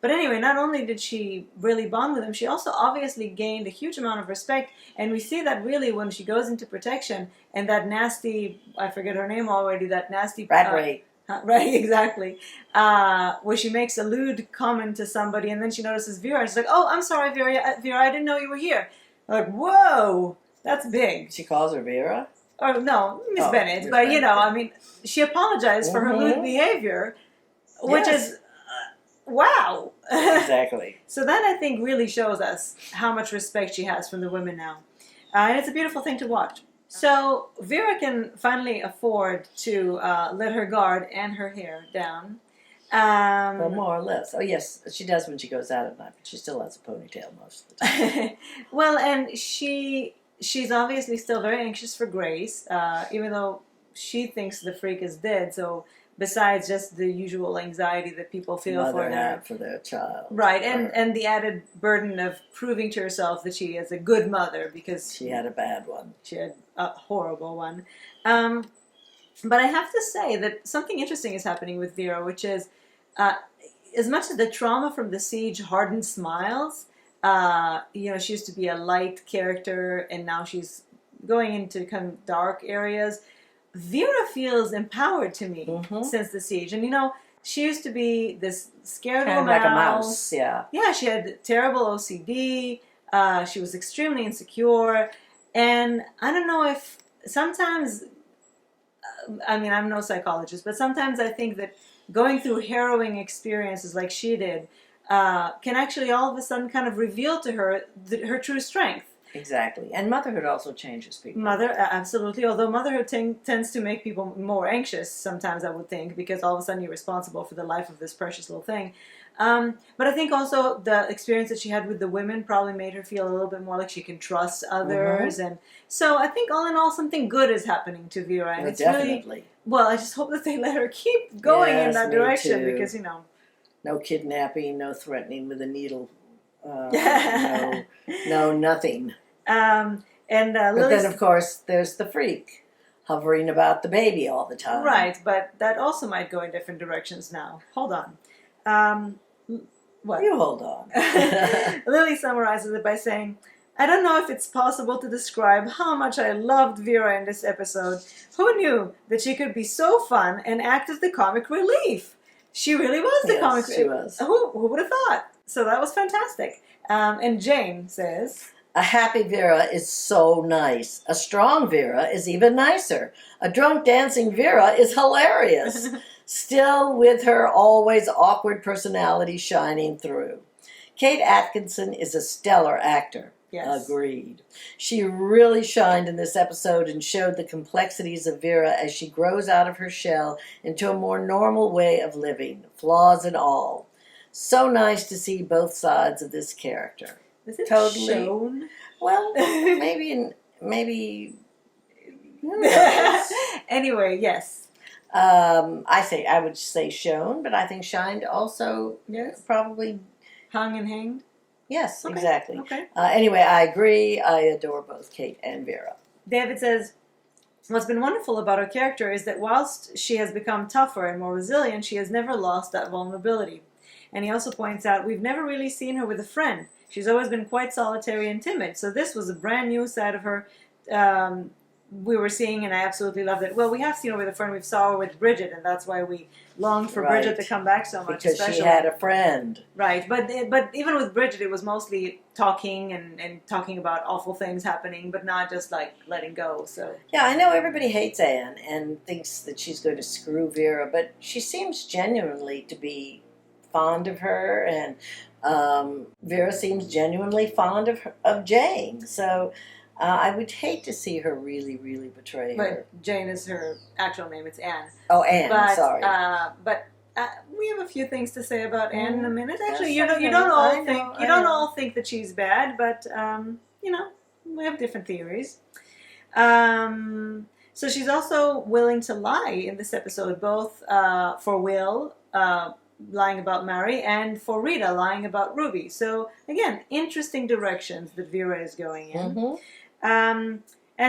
But anyway, not only did she really bond with him, she also obviously gained a huge amount of respect. And we see that really when she goes into protection and that nasty, I forget her name already, that nasty... Rat Ray. Right, exactly. Where she makes a lewd comment to somebody and then she notices Vera and she's like, oh, I'm sorry, Vera, I didn't know you were here. Like, whoa, that's big. She calls her Vera? Or no, Miss Bennett. Miss But, Bennett, I mean, she apologized for her lewd behavior, which is... wow. Exactly. So that, I think, really shows us how much respect she has from the women now. And it's a beautiful thing to watch. So Vera can finally afford to let her guard and her hair down. Well, more or less. Oh, yes, she does when she goes out at night, but she still has a ponytail most of the time. Well, and she's obviously still very anxious for Grace, even though she thinks the freak is dead. So besides just the usual anxiety that people feel for their child. Right, and the added burden of proving to herself that she is a good mother because she had a bad one. She had a horrible one. But I have to say that something interesting is happening with Vera, which is as much as the trauma from the siege hardened Smiles, she used to be a light character and now she's going into kind of dark areas. Vera feels empowered to me since the siege. And, she used to be this scared little like a mouse, yeah. Yeah, she had terrible OCD. She was extremely insecure. And I don't know if sometimes, I'm no psychologist, but sometimes I think that going through harrowing experiences like she did can actually all of a sudden kind of reveal to her her true strength. Exactly. And motherhood also changes people. Absolutely. Although motherhood tends to make people more anxious sometimes, I would think, because all of a sudden you're responsible for the life of this precious little thing. But I think also the experience that she had with the women probably made her feel a little bit more like she can trust others. And so I think all in all, something good is happening to Vera. And it's definitely. Really, well, I just hope that they let her keep going in that direction too. because, No kidnapping, no threatening with a needle. No, nothing. But then, of course, there's the freak hovering about the baby all the time. Right, but that also might go in different directions now. Hold on. What? You hold on. Lily summarizes it by saying, I don't know if it's possible to describe how much I loved Vera in this episode. Who knew that she could be so fun and act as the comic relief? She really was the comic relief. She was. Who would have thought? So that was fantastic. And Jane says, a happy Vera is so nice. A strong Vera is even nicer. A drunk dancing Vera is hilarious. Still with her always awkward personality shining through. Kate Atkinson is a stellar actor. Yes. Agreed. She really shined in this episode and showed the complexities of Vera as she grows out of her shell into a more normal way of living, flaws and all. So nice to see both sides of this character. Is it totally shown? Well, maybe. Anyway, yes. I would say shown, but I think shined also. Yes. Probably hung and hanged. Yes, okay. Exactly. Okay. Anyway, I agree. I adore both Kate and Vera. David says, what's been wonderful about her character is that whilst she has become tougher and more resilient, she has never lost that vulnerability. And he also points out, we've never really seen her with a friend. She's always been quite solitary and timid. So this was a brand new side of her we were seeing, and I absolutely loved it. Well, we have seen her with a friend. We saw her with Bridget, and that's why we longed for Bridget to come back so much. Because she had a friend. Right. But even with Bridget, it was mostly talking and talking about awful things happening, but not just like letting go. So yeah, I know everybody hates Anne and thinks that she's going to screw Vera, but she seems genuinely to be fond of her, and Vera seems genuinely fond of Jane. So I would hate to see her really, really betray her. But Jane is her actual name. It's Anne. Oh, Anne. Sorry. But we have a few things to say about Anne in a minute. Actually, you don't all think that she's bad, but we have different theories. So she's also willing to lie in this episode, both for Will. Lying about Mary, and for Rita lying about Ruby. So again, interesting directions that Vera is going in. And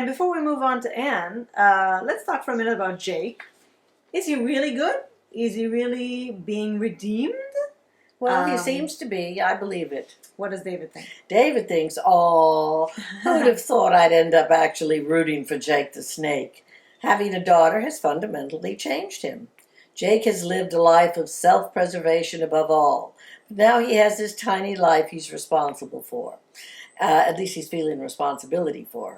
before we move on to Anne, let's talk for a minute about Jake. Is he really good? Is he really being redeemed? Well, he seems to be. I believe it. What does David think? David thinks, oh, who'd have thought I'd end up actually rooting for Jake the Snake? Having a daughter has fundamentally changed him. Jake has lived a life of self-preservation above all. But now he has this tiny life he's responsible for. At least he's feeling responsibility for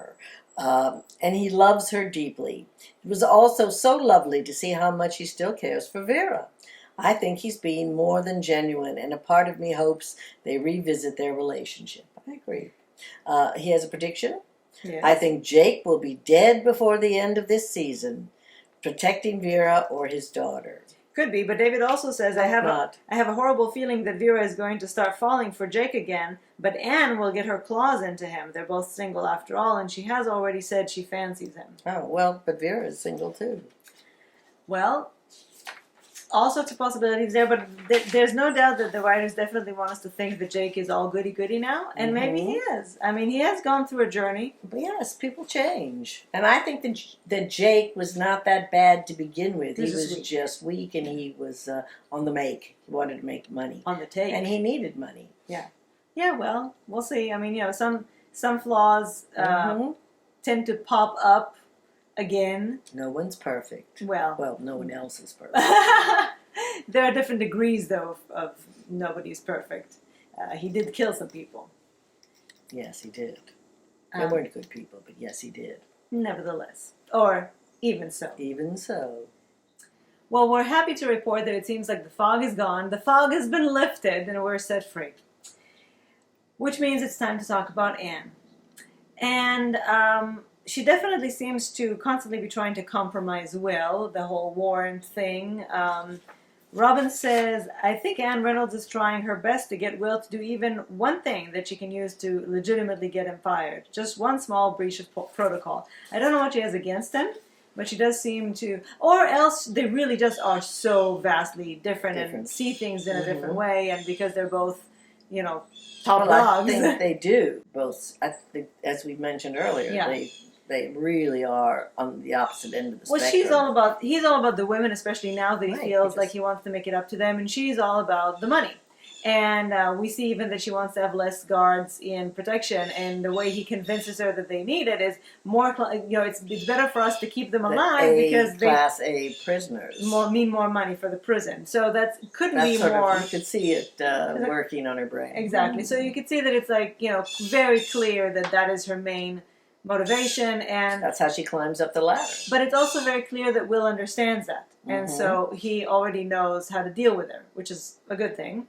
her. And he loves her deeply. It was also so lovely to see how much he still cares for Vera. I think he's being more than genuine, and a part of me hopes they revisit their relationship. I agree. He has a prediction. Yes. I think Jake will be dead before the end of this season, protecting Vera or his daughter. Could be, but David also says, I have a horrible feeling that Vera is going to start falling for Jake again, but Anne will get her claws into him. They're both single after all, and she has already said she fancies him. Oh, well, but Vera is single too. Well, all sorts of possibilities there, but there's no doubt that the writers definitely want us to think that Jake is all goody-goody now, and maybe he is. I mean, he has gone through a journey. But yes, people change. And I think that Jake was not that bad to begin with. He was just weak, and he was on the make. He wanted to make money. On the take. And he needed money. Yeah. Yeah, well, we'll see. I mean, some flaws tend to pop up again. No one's perfect. Well, no one else is perfect. There are different degrees, though, of nobody's perfect. He did kill some people. Yes, he did. They weren't good people, but yes, he did. Nevertheless. Or even so. Even so. Well, we're happy to report that it seems like the fog is gone. The fog has been lifted, and we're set free. Which means it's time to talk about Anne. And she definitely seems to constantly be trying to compromise Will, the whole Warren thing. Robin says, I think Anne Reynolds is trying her best to get Will to do even one thing that she can use to legitimately get him fired. Just one small breach of protocol. I don't know what she has against him, but she does seem to... Or else they really just are so vastly different. And see things in a different way. And because they're both, top dogs. I think they do. Both, I think, as we mentioned earlier, they really are on the opposite end of the spectrum. Well, he's all about the women, especially now that he feels like he wants to make it up to them, and she's all about the money. And we see even that she wants to have less guards in protection, and the way he convinces her that they need it is more, it's better for us to keep them alive because they Class A prisoners mean more money for the prison. So that could be more. You could see it working on her brain. Exactly. So you could see that it's very clear that is her main motivation, and that's how she climbs up the ladder. But it's also very clear that Will understands that, and so he already knows how to deal with her, which is a good thing.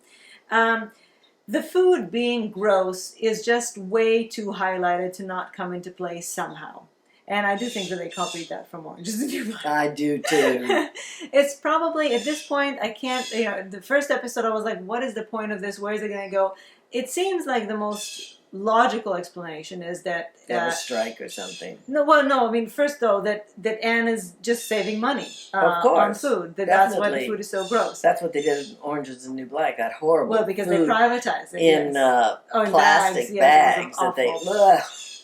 The food being gross is just way too highlighted to not come into play somehow, and I do think that they copied that from Orange is the New Black. I do too. It's probably at this point I can't. The first episode I was like, what is the point of this? Where is it going to go? It seems like the most logical explanation is that a strike or something. No. I mean, first though, that Anne is just saving money on food. That's why the food is so gross. That's what they did in Orange is the New Black. That horrible. Well, because they privatized it in plastic bags that they.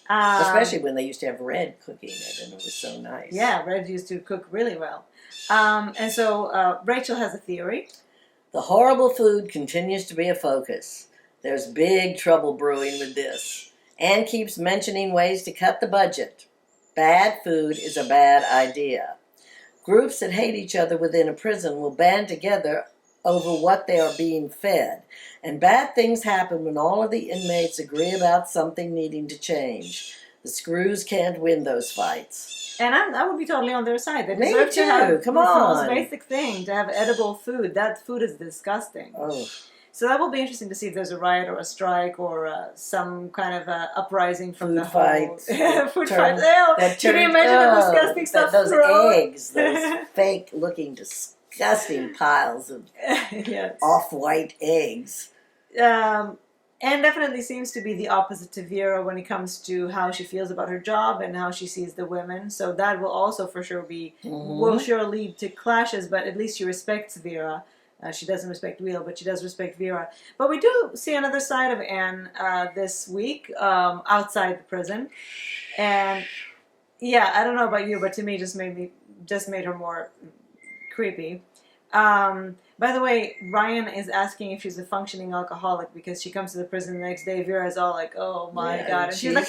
Especially when they used to have Red cooking it, and it was so nice. Yeah, Red used to cook really well. And so Rachel has a theory. The horrible food continues to be a focus. There's big trouble brewing with this. Anne keeps mentioning ways to cut the budget. Bad food is a bad idea. Groups that hate each other within a prison will band together over what they are being fed. And bad things happen when all of the inmates agree about something needing to change. The screws can't win those fights. And I would be totally on their side. They Me deserve too. to have Come the on. most basic thing, to have edible food. That food is disgusting. Oh. So that will be interesting to see if there's a riot or a strike or some kind of uprising from the fights. whole... food fights. Can you imagine the disgusting stuff? Those eggs, those fake-looking, disgusting piles of off-white eggs. Anne definitely seems to be the opposite to Vera when it comes to how she feels about her job and how she sees the women. So that will also for sure will sure lead to clashes, but at least she respects Vera. She doesn't respect Will, but she does respect Vera. But we do see another side of Anne this week outside the prison, and I don't know about you, but to me, just made her more creepy. By the way, Ryan is asking if she's a functioning alcoholic because she comes to the prison the next day. Vera's all like, "Oh my god," and she's like,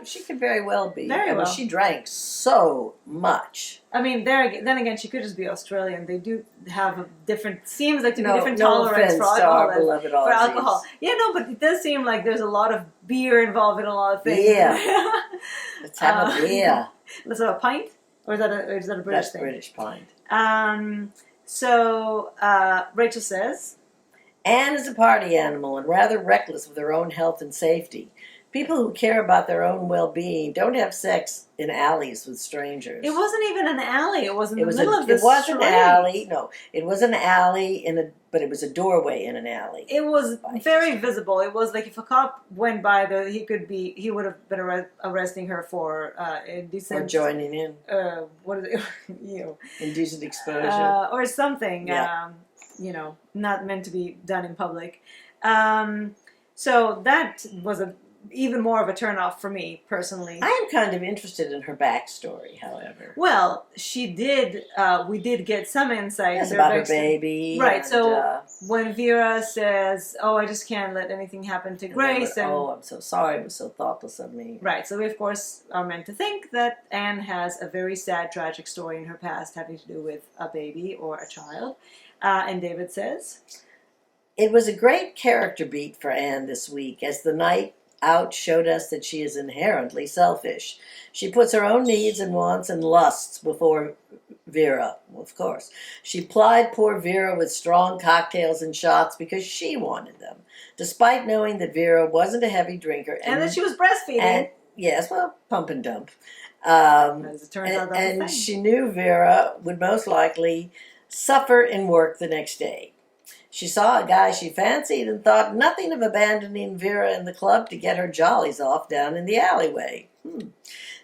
she could very well be. Very well. She drank so much. I mean, then again, she could just be Australian. They do have a different, seems like to be different no tolerance for alcohol. For alcohol. Yeah, no, but it does seem like there's a lot of beer involved in a lot of things. Yeah. Let's have a beer. Let's have a pint? Or is that a British That's thing? British pint. So Rachel says, Anne is a party animal and rather reckless with her own health and safety. People who care about their own well-being don't have sex in alleys with strangers. It wasn't even an alley. It was in the middle of the street. It was an alley. No, it was an alley but it was a doorway in an alley. It was very visible. It was like if a cop went by, he would have been arresting her for indecent. Or joining in. What is it? Indecent exposure. Or something. Yeah. Not meant to be done in public. So that was even more of a turnoff for me personally. I am kind of interested in her backstory, however. Well, she did. We did get some insight. Yes, about her baby. Right. So when Vera says, "Oh, I just can't let anything happen to Grace," "Oh, I'm so sorry. It was so thoughtless of me." Right. So we of course are meant to think that Anne has a very sad, tragic story in her past having to do with a baby or a child. And David says, "It was a great character beat for Anne this week, as the night out showed us that she is inherently selfish. She puts her own needs and wants and lusts before Vera, of course. She plied poor Vera with strong cocktails and shots because she wanted them, despite knowing that Vera wasn't a heavy drinker. And that she was breastfeeding. Yes, well, pump and dump. As it turns out, and she knew Vera would most likely suffer in work the next day. She saw a guy she fancied and thought nothing of abandoning Vera in the club to get her jollies off down in the alleyway.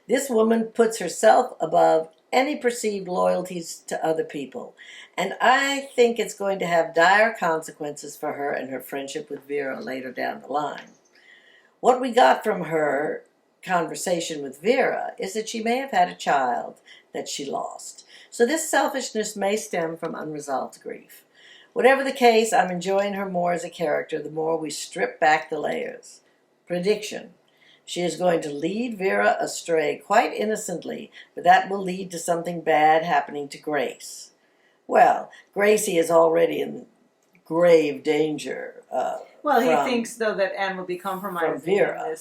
This woman puts herself above any perceived loyalties to other people, and I think it's going to have dire consequences for her and her friendship with Vera later down the line. What we got from her conversation with Vera is that she may have had a child that she lost. So this selfishness may stem from unresolved grief. Whatever the case, I'm enjoying her more as a character the more we strip back the layers. Prediction. She is going to lead Vera astray quite innocently, but that will lead to something bad happening to Grace. Well, Gracie is already in grave danger. He thinks, though, that Anne will be compromised from Vera.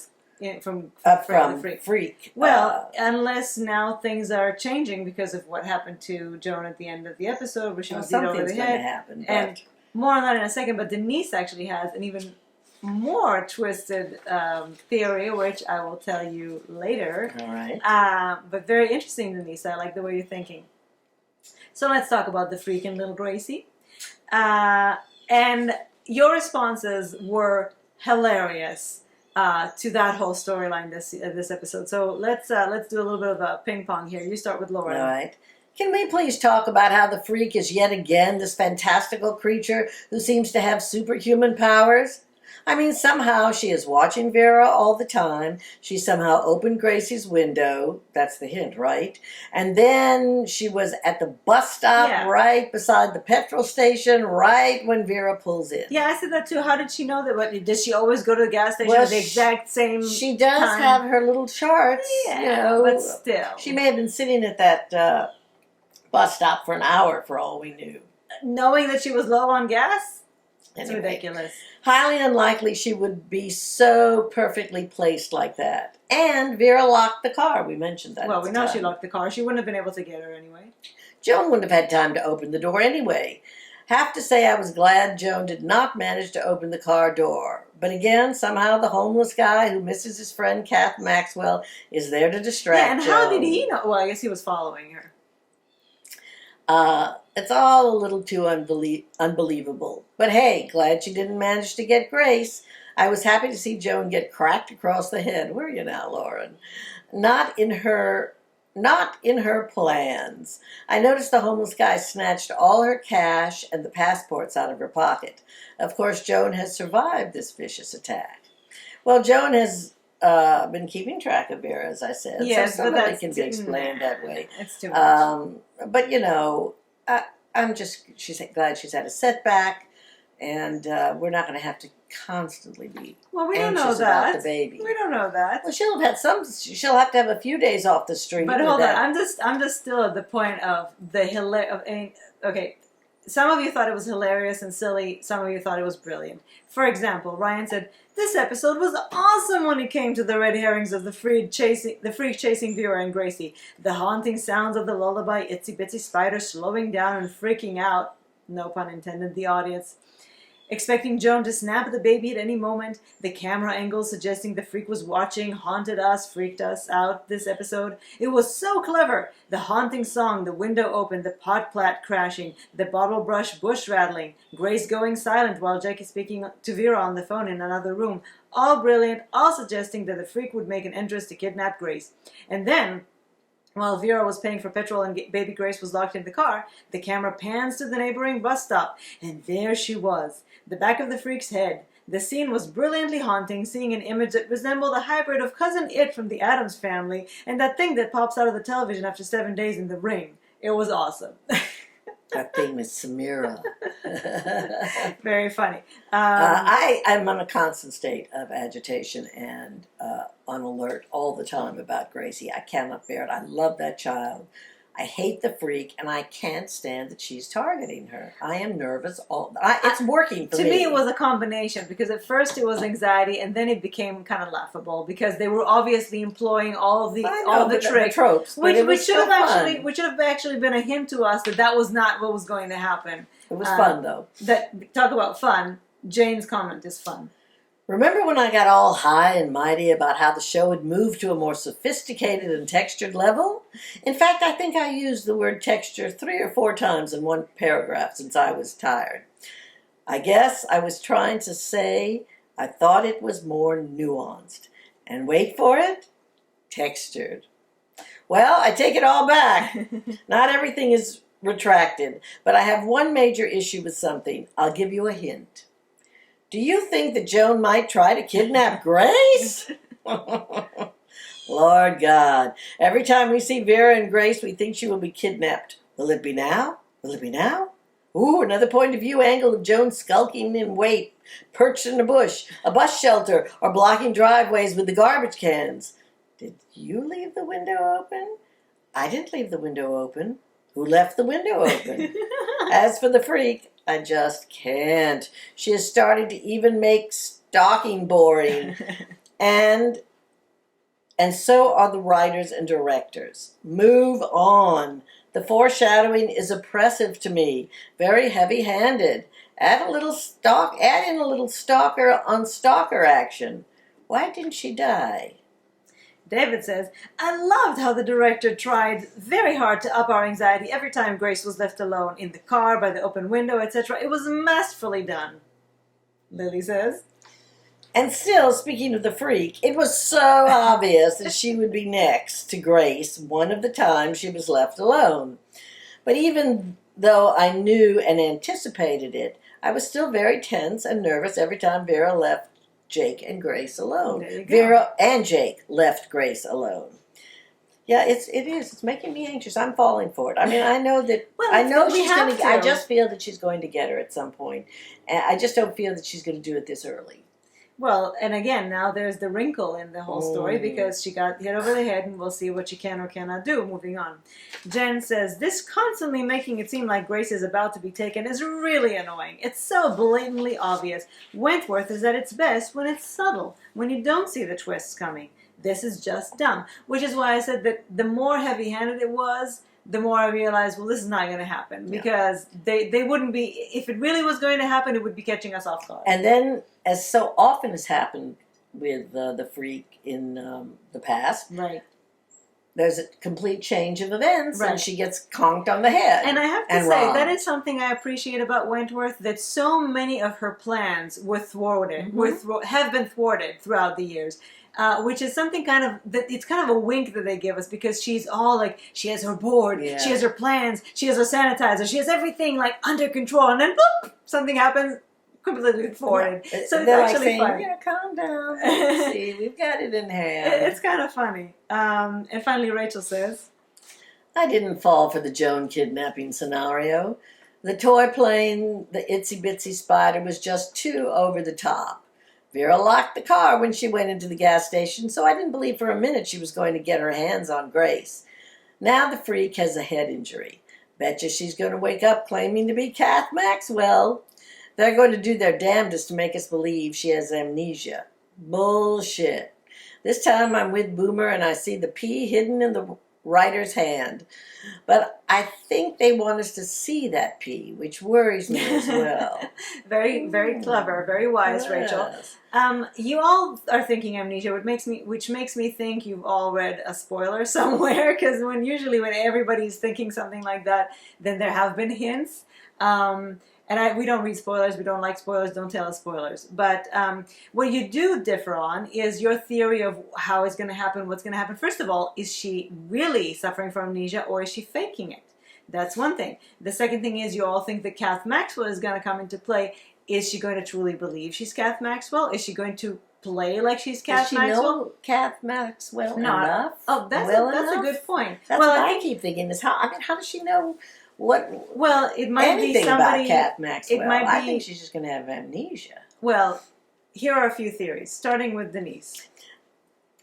From the freak. Well, unless now things are changing because of what happened to Joan at the end of the episode, where she was beat over the head. Happen, and more on that in a second. But Denise actually has an even more twisted theory, which I will tell you later. All right. But very interesting, Denise. I like the way you're thinking. So let's talk about the freaking little Gracie. And your responses were hilarious. To that whole storyline this episode. So let's do a little bit of a ping pong here. You start with Lauren. All right. Can we please talk about how the freak is yet again this fantastical creature who seems to have superhuman powers? I mean, somehow she is watching Vera all the time. She somehow opened Gracie's window. That's the hint, right? And then she was at the bus stop right beside the petrol station right when Vera pulls in. Yeah, I said that too. How did she know that? Does she always go to the gas station at the exact same She does time? have her little charts. Yeah, but still. She may have been sitting at that bus stop for an hour for all we knew. Knowing that she was low on gas? It's anyway, ridiculous. Highly unlikely she would be so perfectly placed like that. And Vera locked the car. We mentioned that. Well, we know she locked the car. She wouldn't have been able to get her anyway. Joan wouldn't have had time to open the door anyway. Have to say I was glad Joan did not manage to open the car door. But again, somehow the homeless guy who misses his friend Kath Maxwell is there to distract Joan. How did he know? Well, I guess he was following her. It's all a little too unbelievable. But hey, glad she didn't manage to get Grace. I was happy to see Joan get cracked across the head. Where are you now, Lauren? Not in her plans. I noticed the homeless guy snatched all her cash and the passports out of her pocket. Of course, Joan has survived this vicious attack. Well, Joan has been keeping track of Vera, as I said. Yes, so some of it can be explained that way. It's too much. But, she's glad she's had a setback, and we're not going to have to constantly be Well, we don't know anxious about that. the baby. We don't know that. Well, she'll have to have a few days off the street. But hold on, I'm just still at the point of okay, some of you thought it was hilarious and silly. Some of you thought it was brilliant. For example, Ryan said, "This episode was awesome when it came to the red herrings of the freak chasing Vera and Gracie. The haunting sounds of the lullaby, itsy bitsy spider slowing down and freaking out, no pun intended, the audience. Expecting Joan to snap the baby at any moment, the camera angle suggesting the freak was watching freaked us out this episode. It was so clever. The haunting song, the window open, the pot plant crashing, the bottle brush bush rattling, Grace going silent while Jake is speaking to Vera on the phone in another room. All brilliant, all suggesting that the freak would make an entrance to kidnap Grace. And then, while Vera was paying for petrol and baby Grace was locked in the car, the camera pans to the neighboring bus stop, and there she was, the back of the freak's head. The scene was brilliantly haunting, seeing an image that resembled a hybrid of Cousin It from the Addams Family and that thing that pops out of the television after 7 days in the ring. It was awesome." That thing is Samira. Very funny. I'm on a constant state of agitation and on alert all the time about Gracie. I cannot bear it. I love that child. I hate the freak, and I can't stand that she's targeting her. I am nervous. It's working for me. To me, it was a combination, because at first it was anxiety, and then it became kind of laughable because they were obviously employing all the tricks, tropes, which should have actually been a hint to us that was not what was going to happen. It was fun, though. Talk about fun. Jane's comment is fun. Remember when I got all high and mighty about how the show had moved to a more sophisticated and textured level? In fact, I think I used the word texture 3 or 4 times in one paragraph since I was tired. I guess I was trying to say I thought it was more nuanced. And wait for it, textured. Well, I take it all back. Not everything is retracted, but I have one major issue with something. I'll give you a hint. Do you think that Joan might try to kidnap Grace? Lord God. Every time we see Vera and Grace, we think she will be kidnapped. Will it be now? Will it be now? Ooh, another point of view angle of Joan skulking in wait, perched in a bush, a bus shelter, or blocking driveways with the garbage cans. Did you leave the window open? I didn't leave the window open. Who left the window open? As for the freak, I just can't. She is starting to even make stalking boring. And so are the writers and directors. Move on. The foreshadowing is oppressive to me. Very heavy-handed. Add in a little stalker on stalker action. Why didn't she die? David says, "I loved how the director tried very hard to up our anxiety every time Grace was left alone, in the car, by the open window, etc. It was masterfully done." Lily says, And still, speaking of the freak, it was so obvious that she would be next to Grace one of the times she was left alone. But even though I knew and anticipated it, I was still very tense and nervous every time Vera left Jake and Grace alone. There you go. Vera and Jake left Grace alone. Yeah, it is. It's making me anxious. I'm falling for it. I mean, I know that. Well, I know we she's have going to. I just feel that she's going to get her at some point. And I just don't feel that she's going to do it this early. well, and again, now there's the wrinkle in the whole story because she got hit over the head, and we'll see what she can or cannot do. Moving on. Jen says, "This constantly making it seem like Grace is about to be taken is really annoying. It's so blatantly obvious. Wentworth is at its best when it's subtle, when you don't see the twists coming. This is just dumb." Which is why I said that the more heavy-handed it was, the more I realized, well, this is not going to happen. Because they wouldn't be, if it really was going to happen, it would be catching us off guard. And then, as so often has happened with the freak in the past, Right. there's a complete change of events, Right. and she gets conked on the head. And I have to say, that is something I appreciate about Wentworth, that so many of her plans were thwarted, have been thwarted throughout the years. Which is something kind of, that it's kind of a wink that they give us, because she's all like, she has her board, she has her plans, she has her sanitizer, she has everything like under control, and then boop, something happens, completely thwarted. Yeah. So it's They're actually like saying, funny. "Yeah, calm down. See, we've got it in hand." It's kind of funny. And finally, Rachel says, I didn't fall for the Joan kidnapping scenario. The toy plane, the itsy bitsy spider, was just too over the top. Vera locked the car when she went into the gas station, so I didn't believe for a minute she was going to get her hands on Grace. Now the freak has a head injury. Betcha she's going to wake up claiming to be Kath Maxwell. They're going to do their damnedest to make us believe she has amnesia. Bullshit. This time I'm with Boomer and I see the P hidden in the writer's hand. But I think they want us to see that P, which worries me as well. Very, very clever, very wise, Rachel. You all are thinking amnesia, which makes me think you've all read a spoiler somewhere, because usually when everybody's thinking something like that, then there have been hints. And we don't read spoilers, we don't like spoilers, don't tell us spoilers. But what you do differ on is your theory of how it's going to happen, what's going to happen. First of all, is she really suffering from amnesia or is she faking it? That's one thing. The second thing is you all think that Kath Maxwell is going to come into play. Is she going to truly believe she's Kath Maxwell? Is she going to play like she's Kath Maxwell? Does she know Kath Maxwell enough? Oh, that's a good point. That's what I keep thinking is how does she know what? Well, it might be somebody about Kath Maxwell. It might be, I think she's just going to have amnesia. Well, here are a few theories, starting with Denise.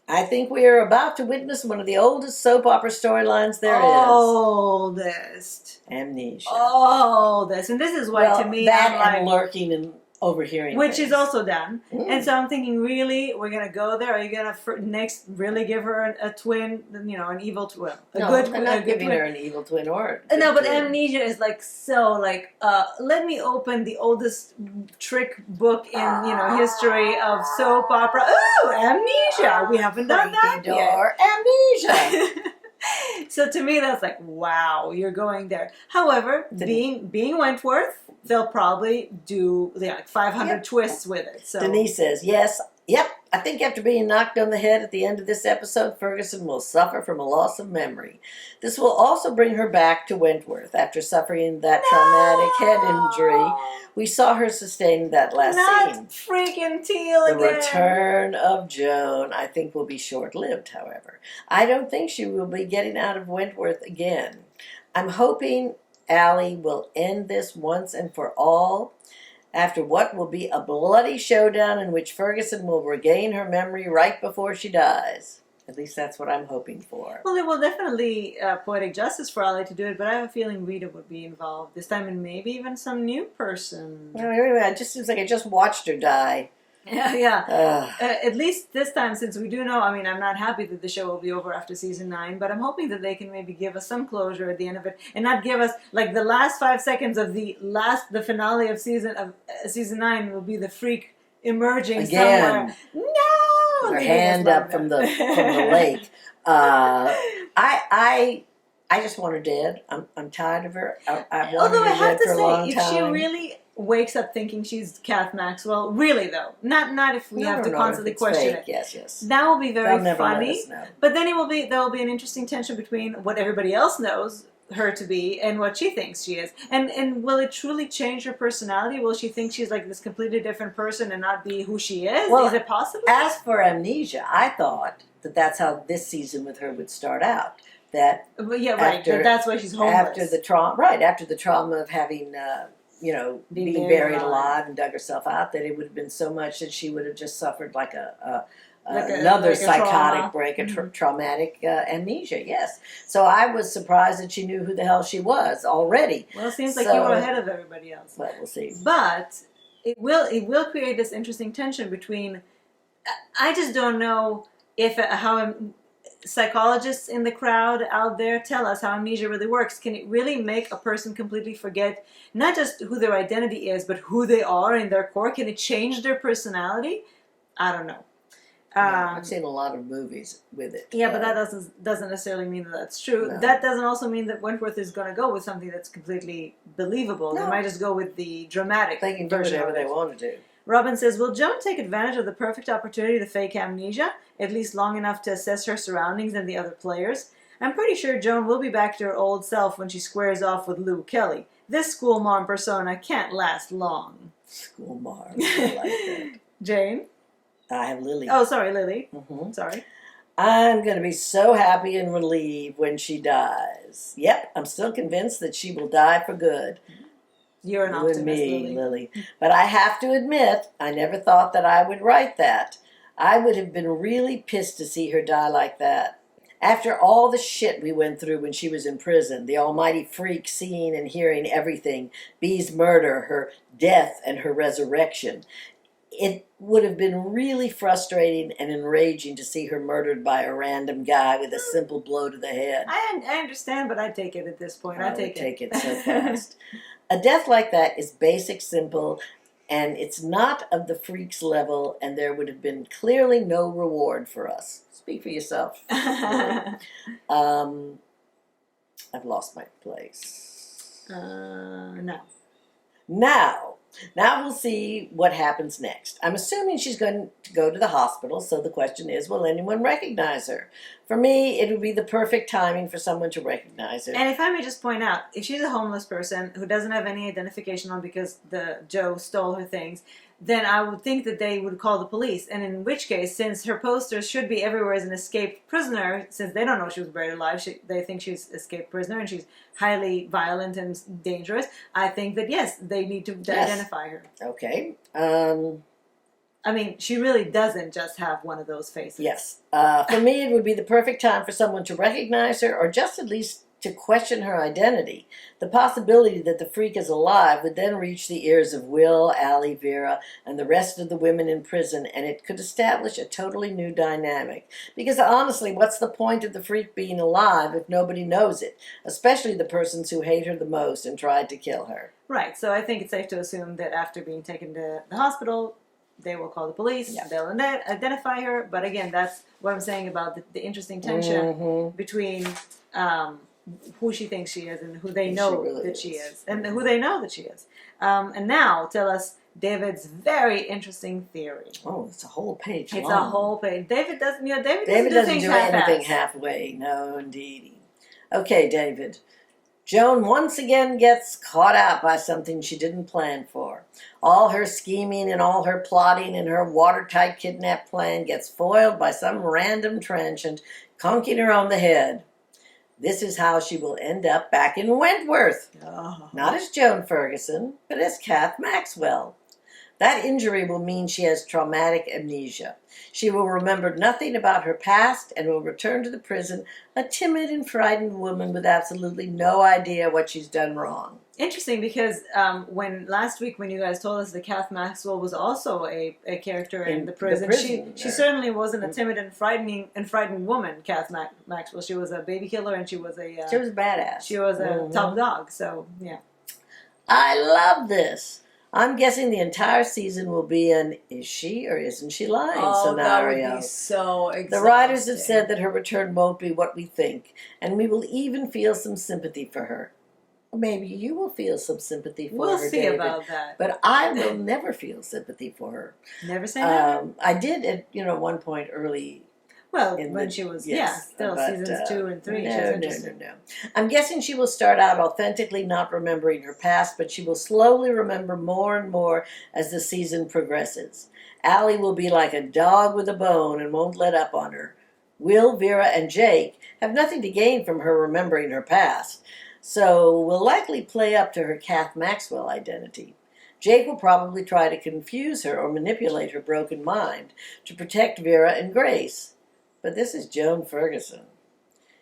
I think we are about to witness one of the oldest soap opera storylines there is. Oldest. Amnesia. Oldest. And this is why, to me, that and lurking and overhearing which things. is also done. And so I'm thinking, really, we're going to go there? Are you going to next really give her a twin, an evil twin? I'm not giving her an evil twin or no, but amnesia is let me open the oldest trick book in history of soap opera. Ooh, amnesia. We haven't done that yet. Amnesia. So to me, that's like, wow, you're going there. However, being Wentworth, they'll probably do like 500 twists with it. So Denise says, I think after being knocked on the head at the end of this episode, Ferguson will suffer from a loss of memory. This will also bring her back to Wentworth after suffering that traumatic head injury. We saw her sustain that last scene. Not freaking Teal again. The return of Joan, I think, will be short-lived, however. I don't think she will be getting out of Wentworth again. I'm hoping Allie will end this once and for all after what will be a bloody showdown in which Ferguson will regain her memory right before she dies. At least that's what I'm hoping for. Well, it will definitely poetic justice for Allie to do it, but I have a feeling Rita would be involved this time, and maybe even some new person. Well, anyway, it just seems like I just watched her die. Yeah. At least this time, since we do know, I'm not happy that the show will be over after season 9, but I'm hoping that they can maybe give us some closure at the end of it, and not give us like the last 5 seconds of the finale of season 9 will be the freak emerging somewhere. No, her hand up from the lake. I just want her dead. I'm tired of her. I want her dead for a long time. If she really wakes up thinking she's Kath Maxwell, really though, not if we have to constantly question it. Yes. That will be very funny. Know. But then there will be an interesting tension between what everybody else knows her to be and what she thinks she is. And will it truly change her personality? Will she think she's like this completely different person and not be who she is? Well, is it possible? As for amnesia, I thought that's how this season with her would start out. That's why she's homeless. After the trauma of having being buried alive and dug herself out, that it would have been so much that she would have just suffered another psychotic break, traumatic amnesia. Yes. So I was surprised that she knew who the hell she was already. Well, it seems like you were ahead of everybody else. But we'll see. But it will create this interesting tension between. I just don't know how psychologists in the crowd out there tell us how amnesia really works. Can it really make a person completely forget not just who their identity is, but who they are in their core? Can it change their personality? I don't know. I've seen a lot of movies with it. Yeah, but that doesn't necessarily mean that that's true. No. That doesn't also mean that Wentworth is going to go with something that's completely believable. No. They might just go with the dramatic They can do version whatever of it. they want to do. Robin says, will Joan take advantage of the perfect opportunity to fake amnesia, at least long enough to assess her surroundings and the other players? I'm pretty sure Joan will be back to her old self when she squares off with Lou Kelly. This school mom persona can't last long. School mom. I like that. Jane? I have Lily. Oh, sorry, Lily. Mm-hmm. Sorry. I'm going to be so happy and relieved when she dies. Yep, I'm still convinced that she will die for good. You're an You optimist, and me, Lily. Lily. But I have to admit, I never thought that I would write that. I would have been really pissed to see her die like that. After all the shit we went through when she was in prison, the almighty freak seeing and hearing everything, Bee's murder, her death, and her resurrection, it would have been really frustrating and enraging to see her murdered by a random guy with a simple blow to the head. I understand, but I take it at this point. I I take would take it. it so fast. A death like that is basic, simple, and it's not of the freak's level, and there would have been clearly no reward for us. Speak for yourself. I've lost my place. No. Now we'll see what happens next. I'm assuming she's going to go to the hospital, so the question is, will anyone recognize her? For me, it would be the perfect timing for someone to recognize her. And if I may just point out, if she's a homeless person who doesn't have any identification on because the Joe stole her things, then I would think that they would call the police. And in which case, since her posters should be everywhere as an escaped prisoner, since they don't know she was buried alive, they think she's escaped prisoner and she's highly violent and dangerous, I think that, yes, they need to identify her. Okay. I mean, she really doesn't just have one of those faces. Yes. For me, it would be the perfect time for someone to recognize her or just at least to question her identity. The possibility that the freak is alive would then reach the ears of Will, Allie, Vera, and the rest of the women in prison, and it could establish a totally new dynamic. Because honestly, what's the point of the freak being alive if nobody knows it? Especially the persons who hate her the most and tried to kill her. Right, so I think it's safe to assume that after being taken to the hospital, they will call the police, they'll identify her, but again, that's what I'm saying about the interesting tension between who she thinks she is and who they know that she is, and who they know that she is. And now, tell us David's very interesting theory. Oh, it's a whole page It's long. a whole page. David doesn't do anything halfway. No, indeed. Okay, David. Joan once again gets caught out by something she didn't plan for. All her scheming and all her plotting and her watertight kidnap plan gets foiled by some random transient conking her on the head. This is how she will end up back in Wentworth. Oh. Not as Joan Ferguson, but as Kath Maxwell. That injury will mean she has traumatic amnesia. She will remember nothing about her past and will return to the prison a timid and frightened woman with absolutely no idea what she's done wrong. Interesting, because last week when you guys told us that Kath Maxwell was also a character in the prison, she certainly wasn't a timid and frightened woman. Kath Maxwell, she was a baby killer and she was a badass. She was a top dog. So yeah, I love this. I'm guessing the entire season will be an is she or isn't she lying scenario. That would be so exhausting. The writers have said that her return won't be what we think, and we will even feel some sympathy for her. Maybe you will feel some sympathy for her, We'll see David, about that. But I will never feel sympathy for her. Never say never. I did at one point early. Well, when she was, still seasons 2 and 3. No. I'm guessing she will start out authentically not remembering her past, but she will slowly remember more and more as the season progresses. Allie will be like a dog with a bone and won't let up on her. Will, Vera, and Jake have nothing to gain from her remembering her past, so will likely play up to her Kath Maxwell identity. Jake will probably try to confuse her or manipulate her broken mind to protect Vera and Grace. But this is Joan Ferguson.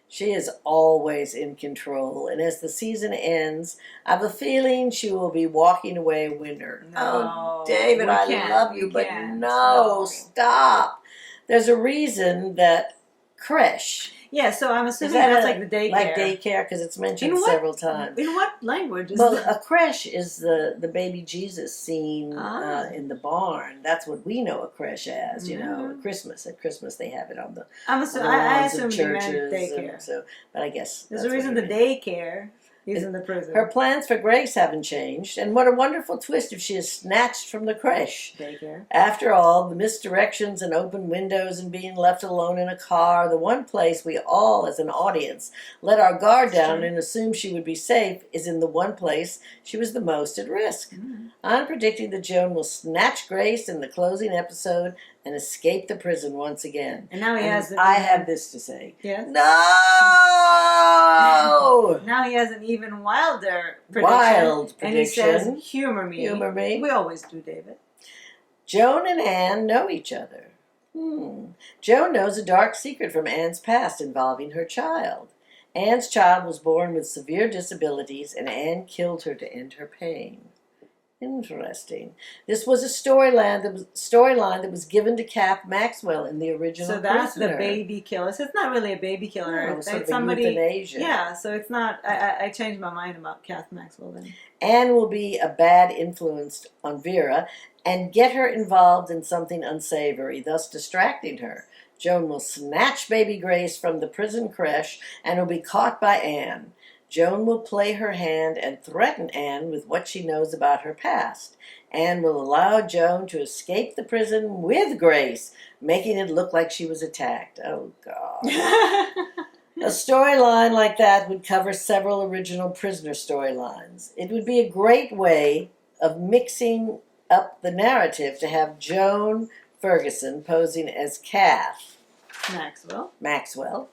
She is always in control, and as the season ends, I have a feeling she will be walking away a winner. No, David, I love you, but no, stop. There's a reason that creche. Yeah, so I'm assuming that's like the daycare. Like daycare, because it's mentioned several times. In what language is that? A creche is the baby Jesus scene in the barn. That's what we know a creche as, at Christmas. At Christmas they have it on the I assume you meant daycare. But I guess there's a reason the daycare is in the prison. Her plans for Grace haven't changed, and what a wonderful twist if she is snatched from the creche. Daycare. After all, the misdirections and open windows and being left alone in a car, the one place we all, as an audience, let our guard down and assume she would be safe is in the one place she was the most at risk. I'm predicting that Joan will snatch Grace in the closing episode and escape the prison once again. And now he has. I have this to say. Yes. No. Now he has an even wilder prediction. Wild prediction. And he says, "Humor me." Humor me. We always do, David. Joan and Anne know each other. Joan knows a dark secret from Anne's past involving her child. Anne's child was born with severe disabilities, and Anne killed her to end her pain. Interesting. This was a storyline that was given to Kath Maxwell in the original. So that's Prisoner. the baby killer. So it's not really a baby killer. No, it's sort of somebody. euthanasia. Yeah. So it's not. I changed my mind about Kath Maxwell then. Anne will be a bad influence on Vera and get her involved in something unsavory, thus distracting her. Joan will snatch baby Grace from the prison creche and will be caught by Anne. Joan will play her hand and threaten Anne with what she knows about her past. Anne will allow Joan to escape the prison with Grace, making it look like she was attacked. Oh, God. A storyline like that would cover several original prisoner storylines. It would be a great way of mixing up the narrative to have Joan Ferguson posing as Kath Maxwell,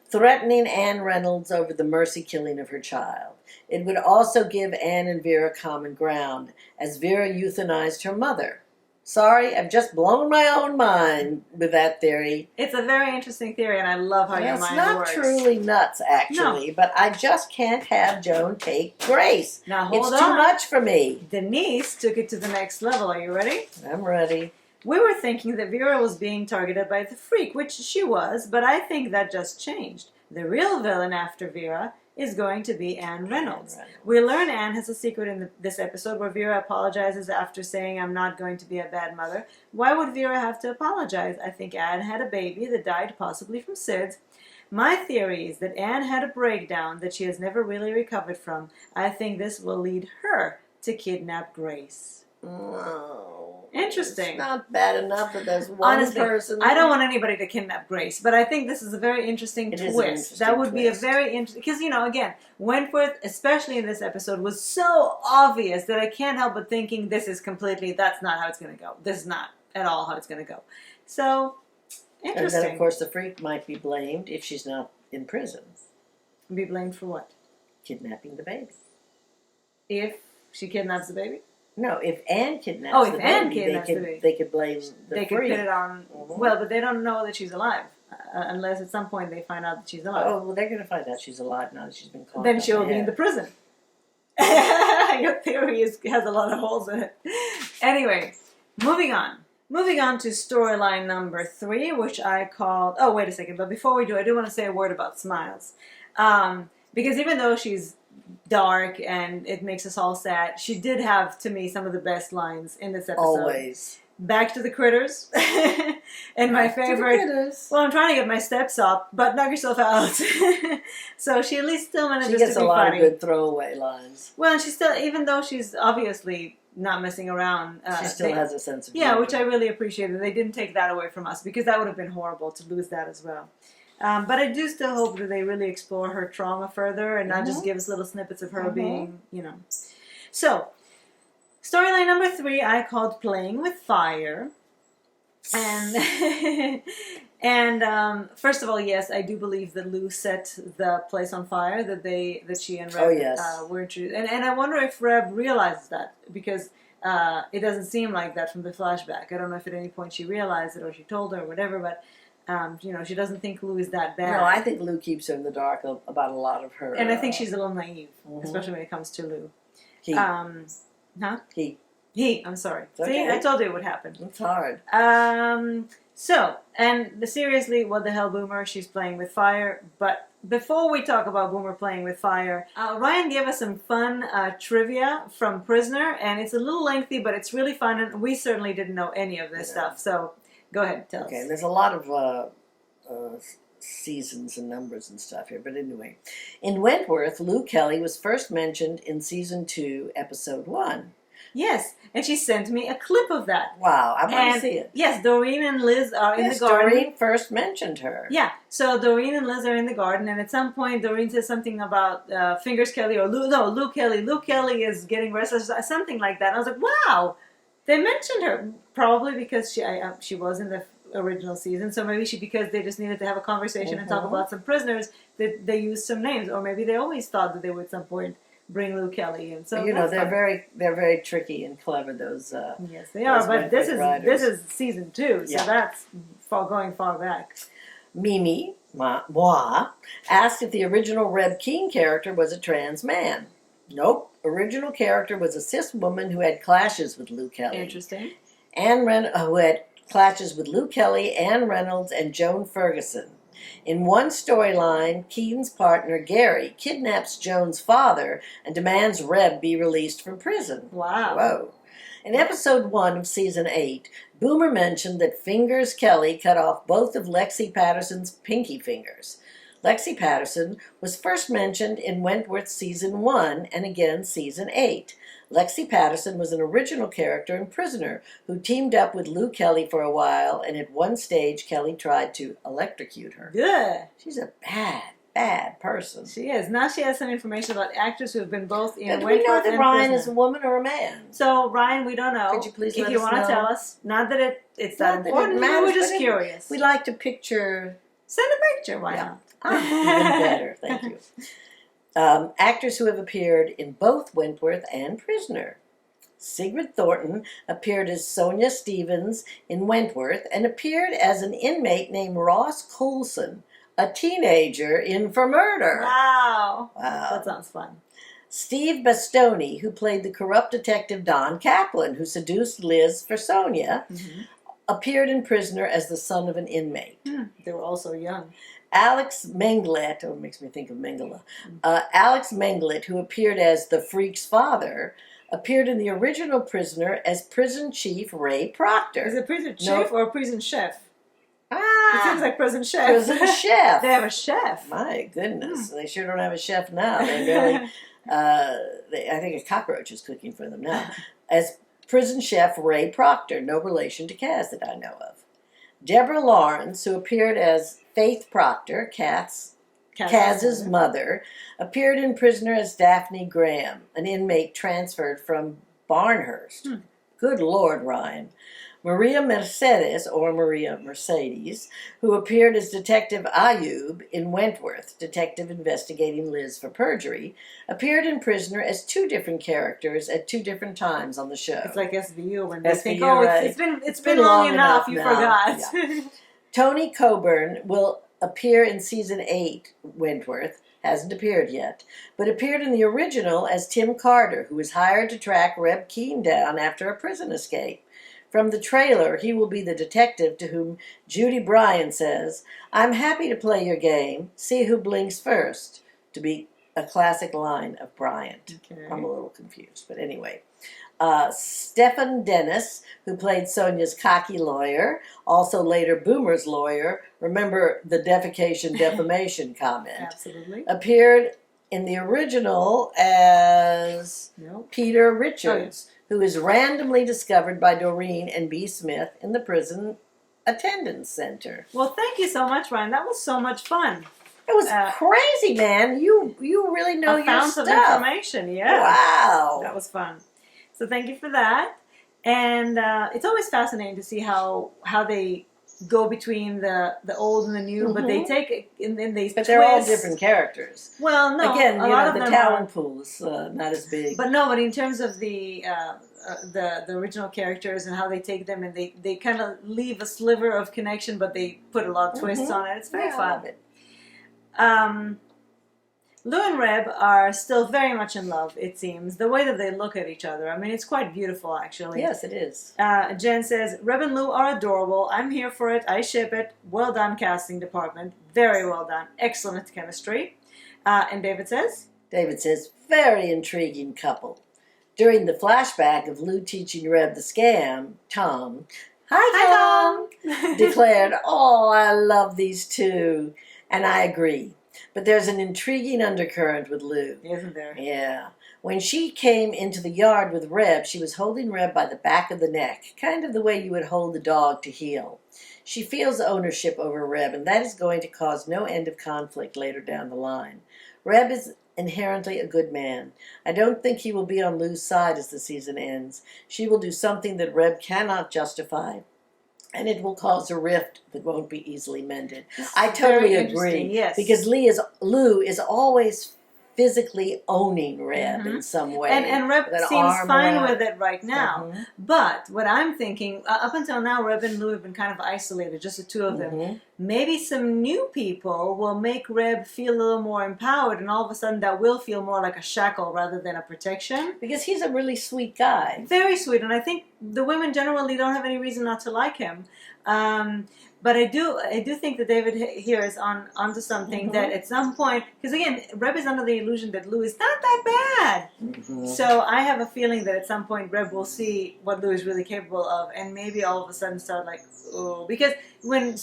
threatening Anne Reynolds over the mercy killing of her child. It would also give Anne and Vera common ground, as Vera euthanized her mother. Sorry, I've just blown my own mind with that theory. It's a very interesting theory, and I love how your mind works. It's not truly nuts, actually, but I just can't have Joan take Grace. Now hold on. It's too much for me. Denise took it to the next level. Are you ready? I'm ready. We were thinking that Vera was being targeted by the freak, which she was, but I think that just changed. The real villain after Vera is going to be Anne Reynolds. We learn Anne has a secret in this episode where Vera apologizes after saying, "I'm not going to be a bad mother." Why would Vera have to apologize? I think Anne had a baby that died possibly from SIDS. My theory is that Anne had a breakdown that she has never really recovered from. I think this will lead her to kidnap Grace. Oh, interesting. It's not bad enough that there's one Honestly, person. I don't want anybody to kidnap Grace, but I think this is a very interesting twist. That would be a very interesting, because, again, Wentworth, especially in this episode, was so obvious that I can't help but thinking that's not how it's going to go. This is not at all how it's going to go. So, interesting. And then, of course, the freak might be blamed if she's not in prison. Be blamed for what? Kidnapping the baby. If she kidnaps the baby? No, if Anne kidnaps the baby, they could blame the freak. They could put it on, well, but they don't know that she's alive, unless at some point they find out that she's alive. Oh, well, they're going to find out she's alive now that she's been caught. Then she'll be in the prison. Your theory has a lot of holes in it. Anyway, moving on. Moving on to storyline number 3, which I called... Oh, wait a second. But before we do, I do want to say a word about Smiles. Because even though she's dark and it makes us all sad, she did have, to me, some of the best lines in this episode. Always. Back to the critters. And my favorite... Well, I'm trying to get my steps up, but knock yourself out. So she at least still manages to be funny. She gets a lot of good throwaway lines. Well, she still, even though she's obviously not messing around. She still has a sense of humor. Yeah, which I really appreciated. They didn't take that away from us, because that would have been horrible to lose that as well. But I do still hope that they really explore her trauma further and not just give us little snippets of her being, So, storyline number 3 I called Playing with Fire. And first of all, yes, I do believe that Lou set the place on fire, that she and Reb were introduced. And I wonder if Reb realizes that, because it doesn't seem like that from the flashback. I don't know if at any point she realized it or she told her or whatever, but she doesn't think Lou is that bad. No, I think Lou keeps her in the dark about a lot of her. And I think she's a little naive, especially when it comes to Lou. I'm sorry. Okay. See, I told you it would happen. It's hard. Seriously, what the hell, Boomer? She's playing with fire. But before we talk about Boomer playing with fire, Ryan gave us some fun trivia from Prisoner, and it's a little lengthy, but it's really fun, and we certainly didn't know any of this stuff. So go ahead, tell us. Okay, there's a lot of seasons and numbers and stuff here, but anyway. In Wentworth, Lou Kelly was first mentioned in Season 2, Episode 1. Yes, and she sent me a clip of that. Wow, I want to see it. Yes, Doreen and Liz are in the garden. Doreen first mentioned her. Yeah, so Doreen and Liz are in the garden, and at some point Doreen says something about Fingers Kelly or Lou Kelly. Lou Kelly is getting restless, something like that. And I was like, wow, They mentioned her probably because she was in the original season, so maybe because they just needed to have a conversation and talk about some prisoners that they used some names, or maybe they always thought that they would at some point bring Lou Kelly in. So they're very tricky and clever. Those yes, they are. But this is season 2, so that's going far back. Mimi Moi asked if the original Reb Keen character was a trans man. Nope. Original character was a cis woman who had clashes with Lou Kelly. Interesting. Who had clashes with Lou Kelly, Ann Reynolds, and Joan Ferguson. In one storyline, Keen's partner, Gary, kidnaps Joan's father and demands Reb be released from prison. Wow. Whoa. In episode 1 of season 8, Boomer mentioned that Fingers Kelly cut off both of Lexi Patterson's pinky fingers. Lexi Patterson was first mentioned in Wentworth season 1 and again season 8. Lexi Patterson was an original character in Prisoner who teamed up with Lou Kelly for a while, and at one stage Kelly tried to electrocute her. Good. She's a bad person. She is. Now she has some information about actors who have been both in But Wentworth we know that and Ryan Prisoner. is a woman or a man. So, Ryan, we don't know. Could you please if let you us want to know? tell us. Not that it's that Not that it important. matters, We're just but curious. We like to picture... Send a picture. Why Yeah. not? Even better. Thank you. Actors who have appeared in both Wentworth and Prisoner. Sigrid Thornton appeared as Sonia Stevens in Wentworth and appeared as an inmate named Ross Coulson, a teenager in For Murder. Wow. Wow. That sounds fun. Steve Bastoni, who played the corrupt detective Don Kaplan, who seduced Liz for Sonia, appeared in Prisoner as the son of an inmate. They were also young. Alex Menglet, it makes me think of Mengele. Alex Menglet, who appeared as the Freak's father, appeared in the original Prisoner as Prison Chief Ray Proctor. Is it prison chief or prison chef? Ah, It seems like prison chef. prison chef. They have a chef. My goodness, they sure don't have a chef now. They barely. I think a cockroach is cooking for them now. As prison chef Ray Proctor, no relation to Kaz that I know of. Deborah Lawrence, who appeared as Faith Proctor, Kaz's mother, appeared in Prisoner as Daphne Graham, an inmate transferred from Barnhurst. Good Lord, Ryan. Maria Mercedes, who appeared as Detective Ayub in Wentworth, detective investigating Liz for perjury, appeared in Prisoner as 2 different characters at 2 different times on the show. It's like SVU when they think, SVU, right. it's been long enough, you now. forgot. Yeah. Tony Coburn will appear in season 8, Wentworth, hasn't appeared yet, but appeared in the original as Tim Carter, who was hired to track Reb Keen down after a prison escape. From the trailer, he will be the detective to whom Judy Bryan says, "I'm happy to play your game. See who blinks first," to be a classic line of Bryant. Okay. I'm a little confused, but anyway. Stephen Dennis, who played Sonia's cocky lawyer, also later Boomer's lawyer, remember the defamation comment, Absolutely. appeared in the original as Peter Richards, who is randomly discovered by Doreen and B. Smith in the prison attendance center. Well, thank you so much, Ryan. That was so much fun. It was crazy, man. You really know your found stuff. some information, yeah. Wow. That was fun. So thank you for that. And it's always fascinating to see how they go between the old and the new, but they take it and then they But they're all different characters. Well, no. Again, a lot of the them talent pool is not as big. But in terms of the original characters and how they take them, and they kind of leave a sliver of connection, but they put a lot of twists on it. It's very fun. I love it. Lou and Reb are still very much in love, it seems. The way that they look at each other. I mean, it's quite beautiful, actually. Yes, it is. Jen says, Reb and Lou are adorable. I'm here for it. I ship it. Well done, casting department. Very well done. Excellent chemistry. And David says, very intriguing couple. During the flashback of Lou teaching Reb the scam, Tom, hi Tom, declared, "Oh, I love these two." And I agree. But there's an intriguing undercurrent with Lou. Isn't there? Yeah. When she came into the yard with Reb, she was holding Reb by the back of the neck, kind of the way you would hold the dog to heel. She feels ownership over Reb, and that is going to cause no end of conflict later down the line. Reb is inherently a good man. I don't think he will be on Lou's side as the season ends. She will do something that Reb cannot justify, and it will cause a rift that won't be easily mended. I totally agree. Yes. Because Lou is always physically owning Reb in some way. And Reb seems fine with it right now. But what I'm thinking, up until now, Reb and Lou have been kind of isolated, just the two of them. Maybe some new people will make Reb feel a little more empowered, and all of a sudden that will feel more like a shackle rather than a protection. Because he's a really sweet guy. Very sweet, and I think the women generally don't have any reason not to like him. But I do think that David here is onto something that at some point, because again, Reb is under the illusion that Lou is not that bad. So I have a feeling that at some point Reb will see what Lou is really capable of, and maybe all of a sudden start like, oh, because when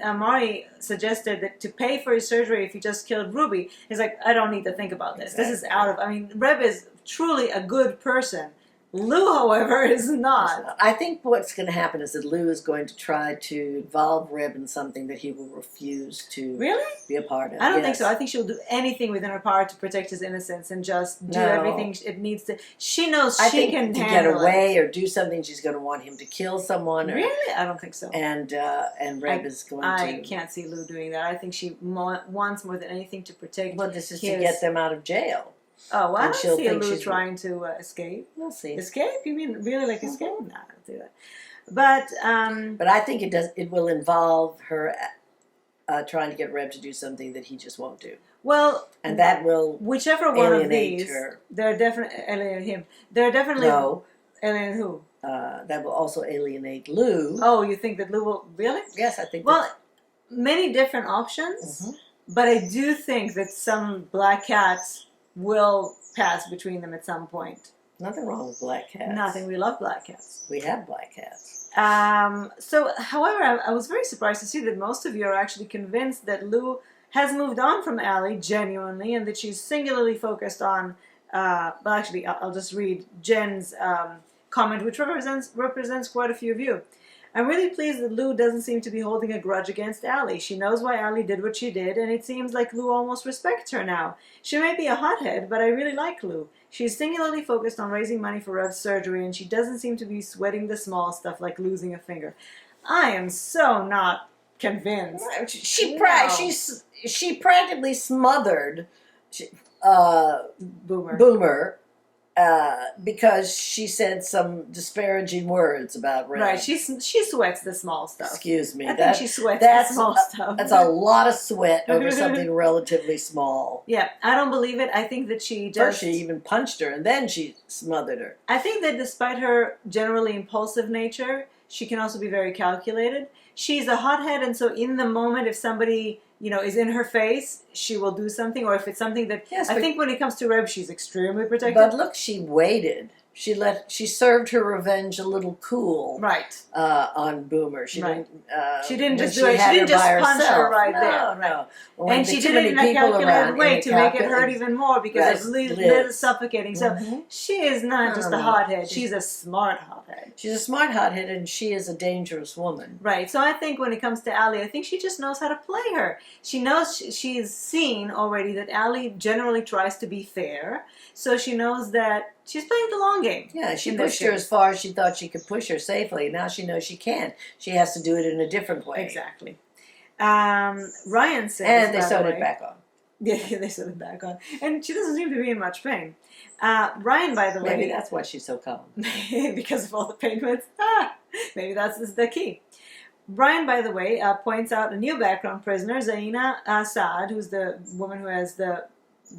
Mari suggested that to pay for his surgery if he just killed Ruby, he's like, I don't need to think about this. This is out of. I mean, Reb is truly a good person. Lou, however, is not. I think what's going to happen is that Lou is going to try to involve Reb in something that he will refuse to be a part of. I don't think so. I think she'll do anything within her power to protect his innocence and just do everything it needs to. She knows she can to handle get away or do something. She's going to want him to kill someone. Really? I don't think so. And Reb is going to. I can't see Lou doing that. I think she wants more than anything to protect. Well, this is to get them out of jail. Oh, well, I don't see Lou trying to escape. We'll see. Escape? You mean really like escape? No, I don't do that. But I think it does. It will involve her trying to get Reb to do something that he just won't do. Well, and that will whichever one of these. They're definitely alienate him. They're definitely alienate who? That will also alienate Lou. Oh, you think that Lou will really? Yes, I think. Well, many different options, but I do think that some black cats will pass between them at some point. Nothing wrong with black cats. Nothing. We love black cats. We have black cats. So, however, I was very surprised to see that most of you are actually convinced that Lou has moved on from Allie genuinely, and that she's singularly focused on. Well, actually, I'll just read Jen's comment, which represents quite a few of you. I'm really pleased that Lou doesn't seem to be holding a grudge against Allie. She knows why Allie did what she did, and it seems like Lou almost respects her now. She may be a hothead, but I really like Lou. She's singularly focused on raising money for Rev's surgery, and she doesn't seem to be sweating the small stuff like losing a finger. I am so not convinced. She practically smothered Boomer. Because she said some disparaging words about Reb. Right, she sweats the small stuff. Excuse me. I think she sweats the small stuff. That's a lot of sweat over something relatively small. Yeah, I don't believe it. I think that she just... First she even punched her, and then she smothered her. I think that despite her generally impulsive nature, she can also be very calculated. She's a hothead, and so in the moment, if somebody... is in her face, she will do something, or if it's something that... Yes, I think when it comes to Reb, she's extremely protective. But look, she waited. She served her revenge a little cool. Right. On Boomer. She didn't just do it. She didn't just punch her right there. No. And she did it in a calculated way to make it hurt even more because of Liz suffocating. So she is not just a hothead. She's a smart hothead. She's a smart hothead, and she is a dangerous woman. Right. So I think when it comes to Allie, I think she just knows how to play her. She knows she's seen already that Allie generally tries to be fair. So she knows that she's playing the long game. Yeah, she pushed her as far as she thought she could push her safely. Now she knows she can't. She has to do it in a different way. Exactly. Ryan says... And they sewed it back on. Yeah, they sewed it back on. And she doesn't seem to be in much pain. Ryan, by the way... Maybe that's why she's so calm. Because of all the pain meds. Maybe that's the key. Brian, by the way, points out a new background prisoner, Zaina Saad, who's the woman who has the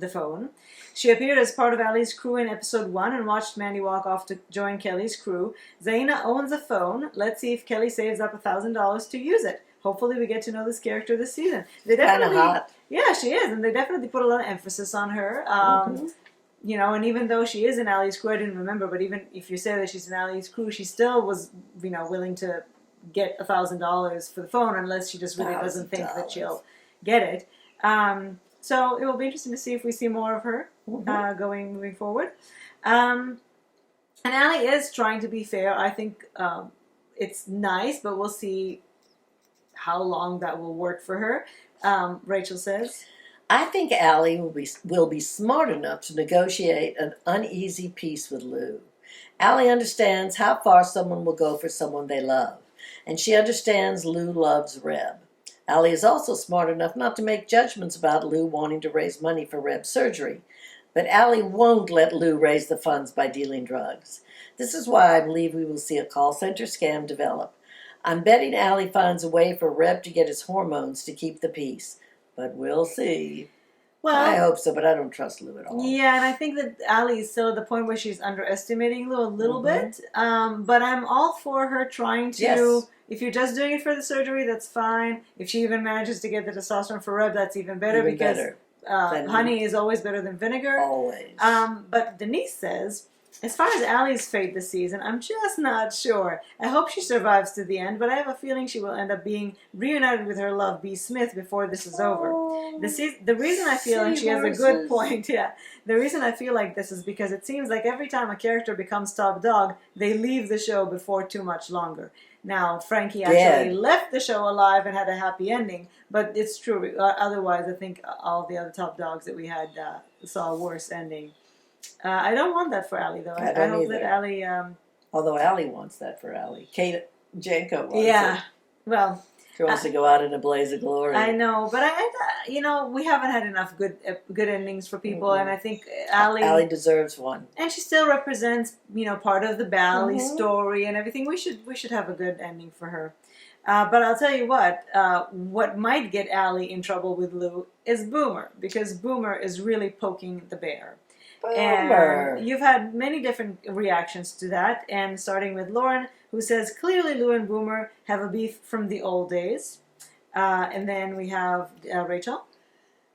phone. She appeared as part of Allie's crew in episode 1 and watched Mandy walk off to join Kelly's crew. Zaina owns a phone. Let's see if Kelly saves up $1,000 to use it. Hopefully we get to know this character this season. They definitely, kind of hot. Yeah, she is, and they definitely put a lot of emphasis on her. And even though she is in Allie's crew, I didn't remember, but even if you say that she's in Allie's crew, she still was, willing to get $1,000 for the phone unless she just really doesn't think that she'll get it. So it will be interesting to see if we see more of her moving forward. And Allie is trying to be fair. I think it's nice, but we'll see how long that will work for her. Rachel says, I think Allie will be smart enough to negotiate an uneasy peace with Lou. Allie understands how far someone will go for someone they love, and she understands Lou loves Reb. Allie is also smart enough not to make judgments about Lou wanting to raise money for Reb's surgery, but Allie won't let Lou raise the funds by dealing drugs. This is why I believe we will see a call center scam develop. I'm betting Allie finds a way for Reb to get his hormones to keep the peace, but we'll see. Well, I hope so, but I don't trust Lou at all. yeah, and I think that Allie is still at the point where she's underestimating Lou a little bit. But I'm all for her trying to. Yes. If you're just doing it for the surgery, that's fine. If she even manages to get the testosterone for Reb, that's even better because honey is always better than vinegar. Always. But Denise says, as far as Allie's fate this season, I'm just not sure. I hope she survives to the end, but I have a feeling she will end up being reunited with her love, B. Smith, before this is over. The reason I feel, and she has a good point, yeah, the reason I feel like this is because it seems like every time a character becomes top dog, they leave the show before too much longer. Now, Frankie actually left the show alive and had a happy ending, but it's true. Otherwise, I think all the other top dogs that we had saw a worse ending. I don't want that for Allie, though. I hope that Allie... Although Allie wants that for Allie. Kate Janko wants it. Well... She wants to go out in a blaze of glory. I know, but we haven't had enough good endings for people, and I think Allie deserves one, and she still represents part of the Bally story and everything. We should have a good ending for her. But I'll tell you what might get Allie in trouble with Lou is Boomer, because Boomer is really poking the bear. Boomer. And you've had many different reactions to that, and starting with Lauren, who says clearly Lou and Boomer have a beef from the old days. And then we have Rachel.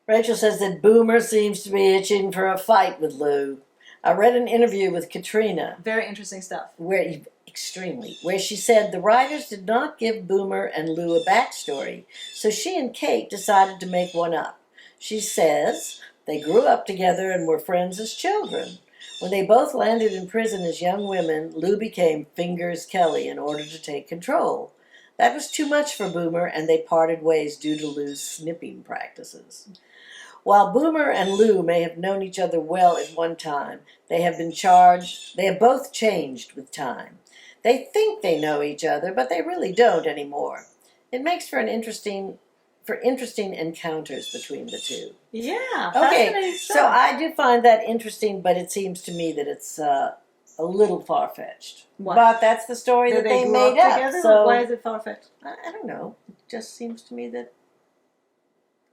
Rachel says that Boomer seems to be itching for a fight with Lou. I read an interview with Katrina. Very interesting stuff. Where she said the writers did not give Boomer and Lou a backstory, so she and Kate decided to make one up. She says they grew up together and were friends as children. When they both landed in prison as young women, Lou became Fingers Kelly in order to take control. That was too much for Boomer, and they parted ways due to Lou's snipping practices. While Boomer and Lou may have known each other well at one time, they have both changed with time. They think they know each other, but they really don't anymore. It makes for interesting encounters between the two. Yeah. Okay, so I do find that interesting, but it seems to me that it's a little far-fetched. What? But that's the story that they made up. Together? So why is it far-fetched? I don't know. It just seems to me that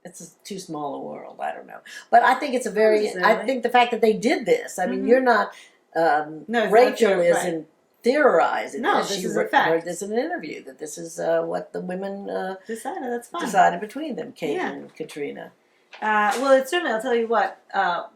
it's too small a world. I don't know. But I think it's I think the fact that they did this, I mean, you're not, Rachel isn't theorizing. No, this. This is a fact. Heard this in an interview, that this is what the women decided. That's fine. Decided between them, Kate and Katrina. Well, it's certainly, I'll tell you what,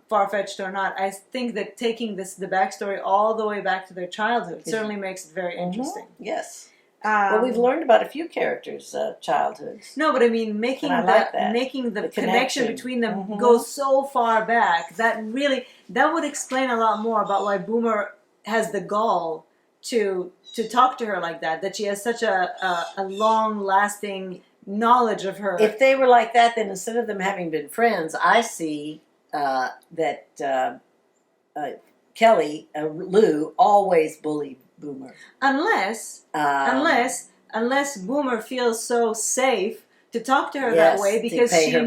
far-fetched or not, I think that taking the backstory all the way back to their childhood certainly makes it very interesting. Yes. Well, we've learned about a few characters' childhoods. No, but I mean, making the connection between them go so far back, that would explain a lot more about why Boomer has the gall to talk to her like that she has such a long-lasting knowledge of her. If they were like that, then instead of them having been friends, I see that Kelly, Lou, always bullied Boomer. Unless Boomer feels so safe to talk to her that way because she knew.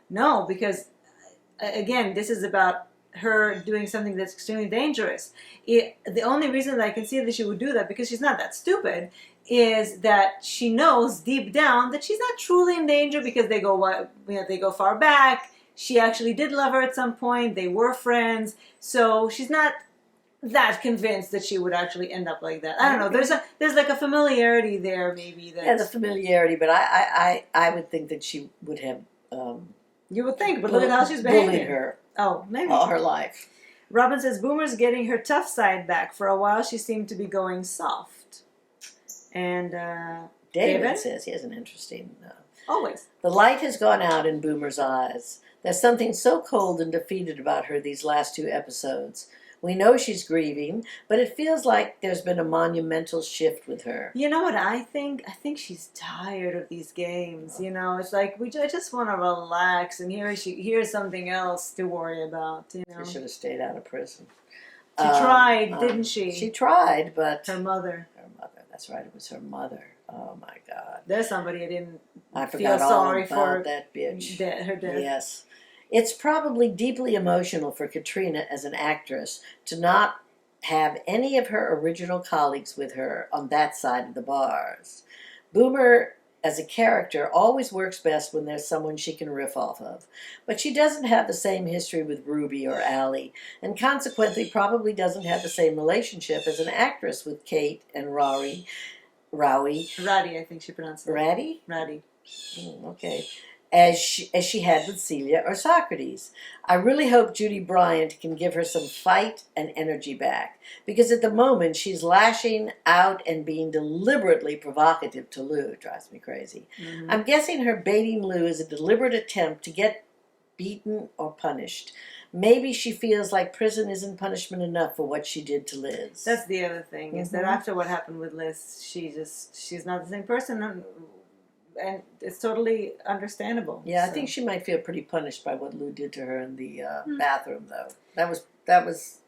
No, because again, this is about her doing something that's extremely dangerous. The only reason that I can see that she would do that, because she's not that stupid, is that she knows deep down that she's not truly in danger because they go far back. She actually did love her at some point. They were friends, so she's not that convinced that she would actually end up like that. I don't know. There's like a familiarity there, maybe. Yeah, the familiarity, but I would think that she would have. You would think, but look at how she's behaving. Bullied her. Oh, maybe all her life. Robin says Boomer's getting her tough side back. For a while, she seemed to be going soft. And David says he has an interesting. Always. The light has gone out in Boomer's eyes. There's something so cold and defeated about her these last two episodes. We know she's grieving, but it feels like there's been a monumental shift with her. You know what I think? I think she's tired of these games. You know, it's like I just want to relax, and here's something else to worry about. You know, She should have stayed out of prison. She tried, didn't she? She tried, but her mother. That's right. It was her mother. Oh my God. There's somebody I didn't I feel forgot all sorry about for that bitch. her death. Yes. It's probably deeply emotional for Katrina as an actress to not have any of her original colleagues with her on that side of the bars. Boomer, as a character, always works best when there's someone she can riff off of. But she doesn't have the same history with Ruby or Allie, and consequently probably doesn't have the same relationship as an actress with Kate and Rowie. Ratty, I think she pronounced it. Ratty? Ratty. Okay. As she had with Celia or Socrates. I really hope Judy Bryant can give her some fight and energy back, because at the moment she's lashing out and being deliberately provocative to Lou. It drives me crazy. Mm-hmm. I'm guessing her baiting Lou is a deliberate attempt to get beaten or punished. Maybe she feels like prison isn't punishment enough for what she did to Liz. That's the other thing, is that after what happened with Liz, she's not the same person. And it's totally understandable. Yeah, so. I think she might feel pretty punished by what Lou did to her in the bathroom, though. That was.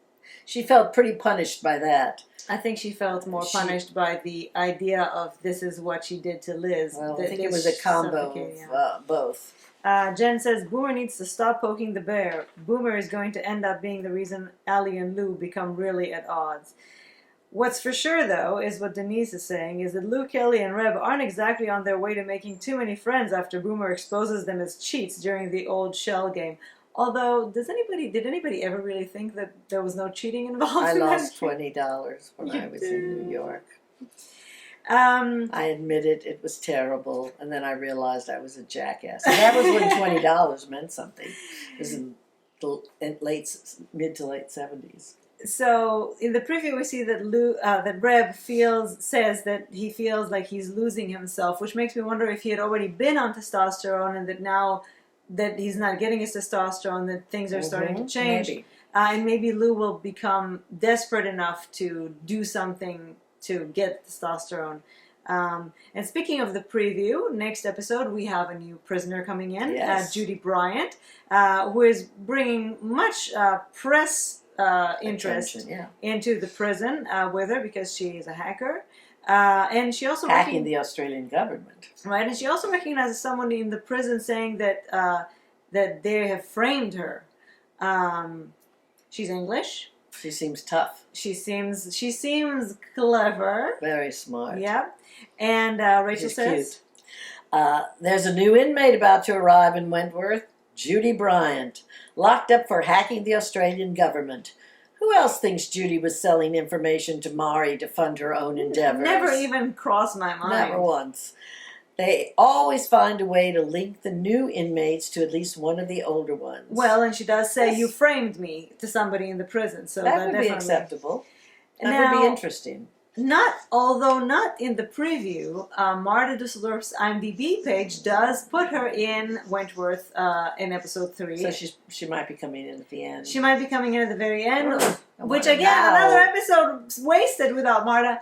She felt pretty punished by that. I think she felt more punished by the idea of this is what she did to Liz. Well, I think it was a combo of both. Jen says Boomer needs to stop poking the bear. Boomer is going to end up being the reason Allie and Lou become really at odds. What's for sure, though, is what Denise is saying, is that Lou, Kelly, and Reb aren't exactly on their way to making too many friends after Boomer exposes them as cheats during the old shell game. Although, did anybody ever really think that there was no cheating involved? I lost $20 when I was in New York. I admitted it was terrible, and then I realized I was a jackass. And that was when $20 meant something. It was in the mid to late 70s. So in the preview, we see that Reb says that he feels like he's losing himself, which makes me wonder if he had already been on testosterone, and that now that he's not getting his testosterone, that things are starting to change. Maybe. And maybe Lou will become desperate enough to do something to get testosterone. And speaking of the preview, next episode we have a new prisoner coming in, Judy Bryant, who is bringing much press interest into the prison with her, because she is a hacker, and she also hacking the Australian government, right? And she also recognizes someone in the prison saying that that they have framed her. She's English. She seems tough. She seems clever. Very smart. Yeah. And Rachel says, "There's a new inmate about to arrive in Wentworth. Judy Bryant, locked up for hacking the Australian government. Who else thinks Judy was selling information to Mari to fund her own endeavors? Never even crossed my mind. Never once. They always find a way to link the new inmates to at least one of the older ones. Well, and she does say, you framed me to somebody in the prison. So that would be acceptable. That would be interesting. Although not in the preview, Marta Dusseldorf's IMDb page does put her in Wentworth in episode 3. So she might be coming in at the end. She might be coming in at the very end, which again, another episode wasted without Marta.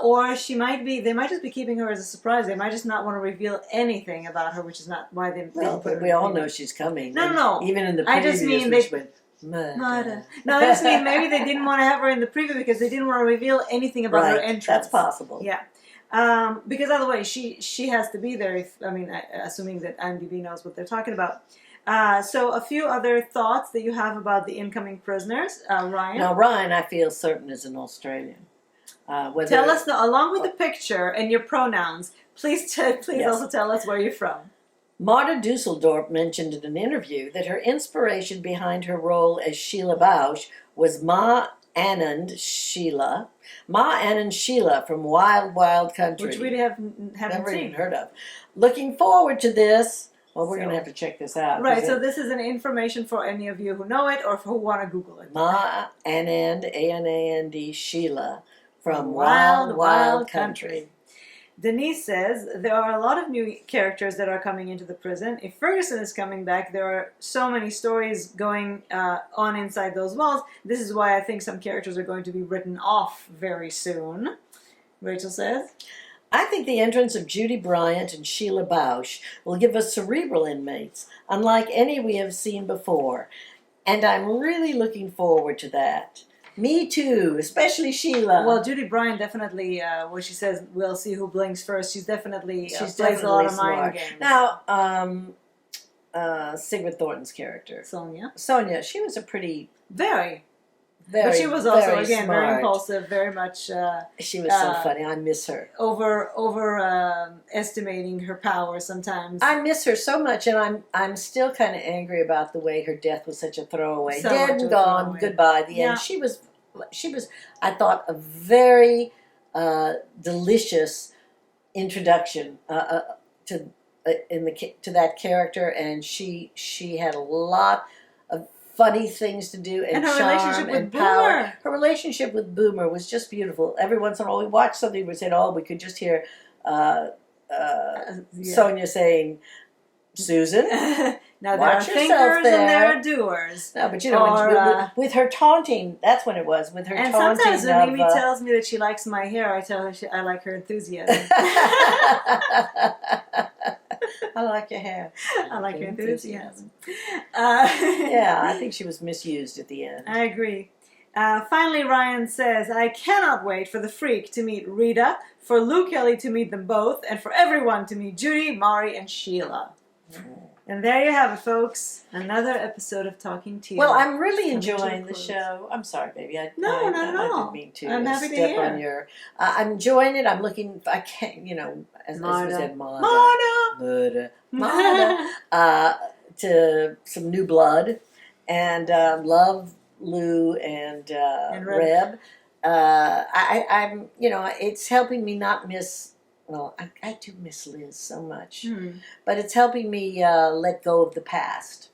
Or they might just be keeping her as a surprise. They might just not want to reveal anything about her, which is not why they put her in. We all know she's coming. No. Even in the previews, I just mean Marta. No, I just mean maybe they didn't want to have her in the preview because they didn't want to reveal anything about her entrance. That's possible. Yeah. Because otherwise she has to be there, assuming that IMDb knows what they're talking about. So a few other thoughts that you have about the incoming prisoners. Ryan? Now, Ryan, I feel certain, is an Australian. Tell us, along with the picture and your pronouns, please also tell us where you're from. Marta Dusseldorf mentioned in an interview that her inspiration behind her role as Sheila Bausch was Ma Anand Sheila from Wild Wild Country, which we haven't never seen. even heard of. Looking forward to this. Well, we're going to have to check this out. Right, so this is an information for any of you who know it or who want to Google it. Ma Anand, A-N-A-N-D, Sheila from Wild Wild Country. Denise says there are a lot of new characters that are coming into the prison. If Ferguson is coming back, there are so many stories going on inside those walls. This is why I think some characters are going to be written off very soon. Rachel says, I think the entrance of Judy Bryant and Sheila Bausch will give us cerebral inmates, unlike any we have seen before. And I'm really looking forward to that. Me too, especially Sheila. well, Judy Bryant definitely, where she says we'll see who blinks first, she's definitely she's plays definitely a lot of smart. mind games. Now, Sigrid Thornton's character, Sonia, she was a pretty, very, very, but she was also very again smart. very impulsive, very much. She was so funny. I miss her. Estimating her power sometimes. I miss her so much, and I'm still kind of angry about the way her death was such a throwaway. So Dead much and of a gone, throwaway. goodbye. The Yeah. end. She was, I thought, a very delicious introduction to to that character, and she had a lot of funny things to do, and her charm relationship with and power. Boomer. Her relationship with Boomer was just beautiful. Every once in a while, we watched something, we said, "Oh, we could just hear." Yeah. Sonia saying, "Susan." Now there Watch are yourself thinkers and there there. are doers. No, but you know, with her taunting, that's when it was. With her And taunting sometimes when of, Mimi tells me that she likes my hair, I tell her I like her enthusiasm. I like your hair. I like your enthusiasm. Yeah, I think she was misused at the end. I agree. Finally, Ryan says, I cannot wait for the Freak to meet Rita, for Lou Kelly to meet them both, and for everyone to meet Judy, Mari, and Sheila. And there you have it, folks. Another episode of Talking Teal. Well, I'm really Coming to a enjoying the close. show. I'm sorry, baby. No, not at all. I didn't mean to. I'm happy to step hear. on your. I'm enjoying it. I'm looking. I can't. As we said, Marta. to some new blood, and love Lou and Reb. I'm. It's helping me not miss. Well, I do miss Liz so much, but it's helping me let go of the past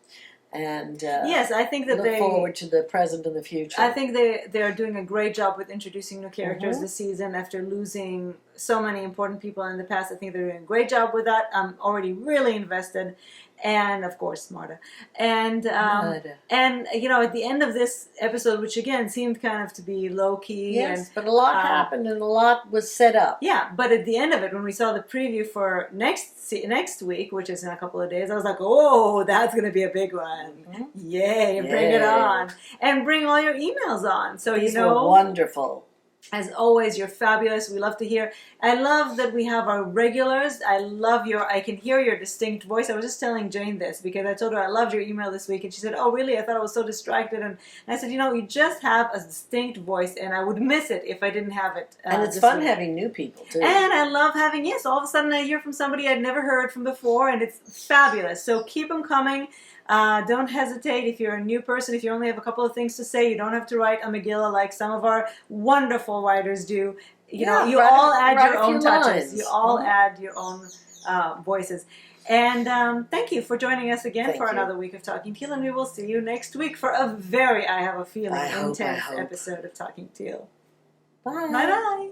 and yes, I think that look forward to the present and the future. I think they are doing a great job with introducing new characters this season after losing so many important people in the past. I think they're doing a great job with that. I'm already really invested. And of course, Marta. And at the end of this episode, which again seemed kind of to be low key, yes, but a lot happened and a lot was set up. Yeah, but at the end of it, when we saw the preview for next week, which is in a couple of days, I was like, oh, that's going to be a big one! Yay! Bring it on, and bring all your emails on. So These were wonderful. As always, you're fabulous. We love to hear. I love that we have our regulars. I can hear your distinct voice. I was just telling Jane this because I told her I loved your email this week. And she said, oh, really? I thought I was so distracted. And I said, you just have a distinct voice. And I would miss it if I didn't have it. And it's fun having new people, too. And I love having, all of a sudden I hear from somebody I'd never heard from before. And it's fabulous. So keep them coming. Don't hesitate if you're a new person. If you only have a couple of things to say, you don't have to write a Megillah like some of our wonderful writers do. You all add your own touches. You all add your own voices. And thank you for joining us again for another week of Talking Teal. And we will see you next week for a very, I have a feeling, intense episode of Talking Teal. Bye. Bye-bye.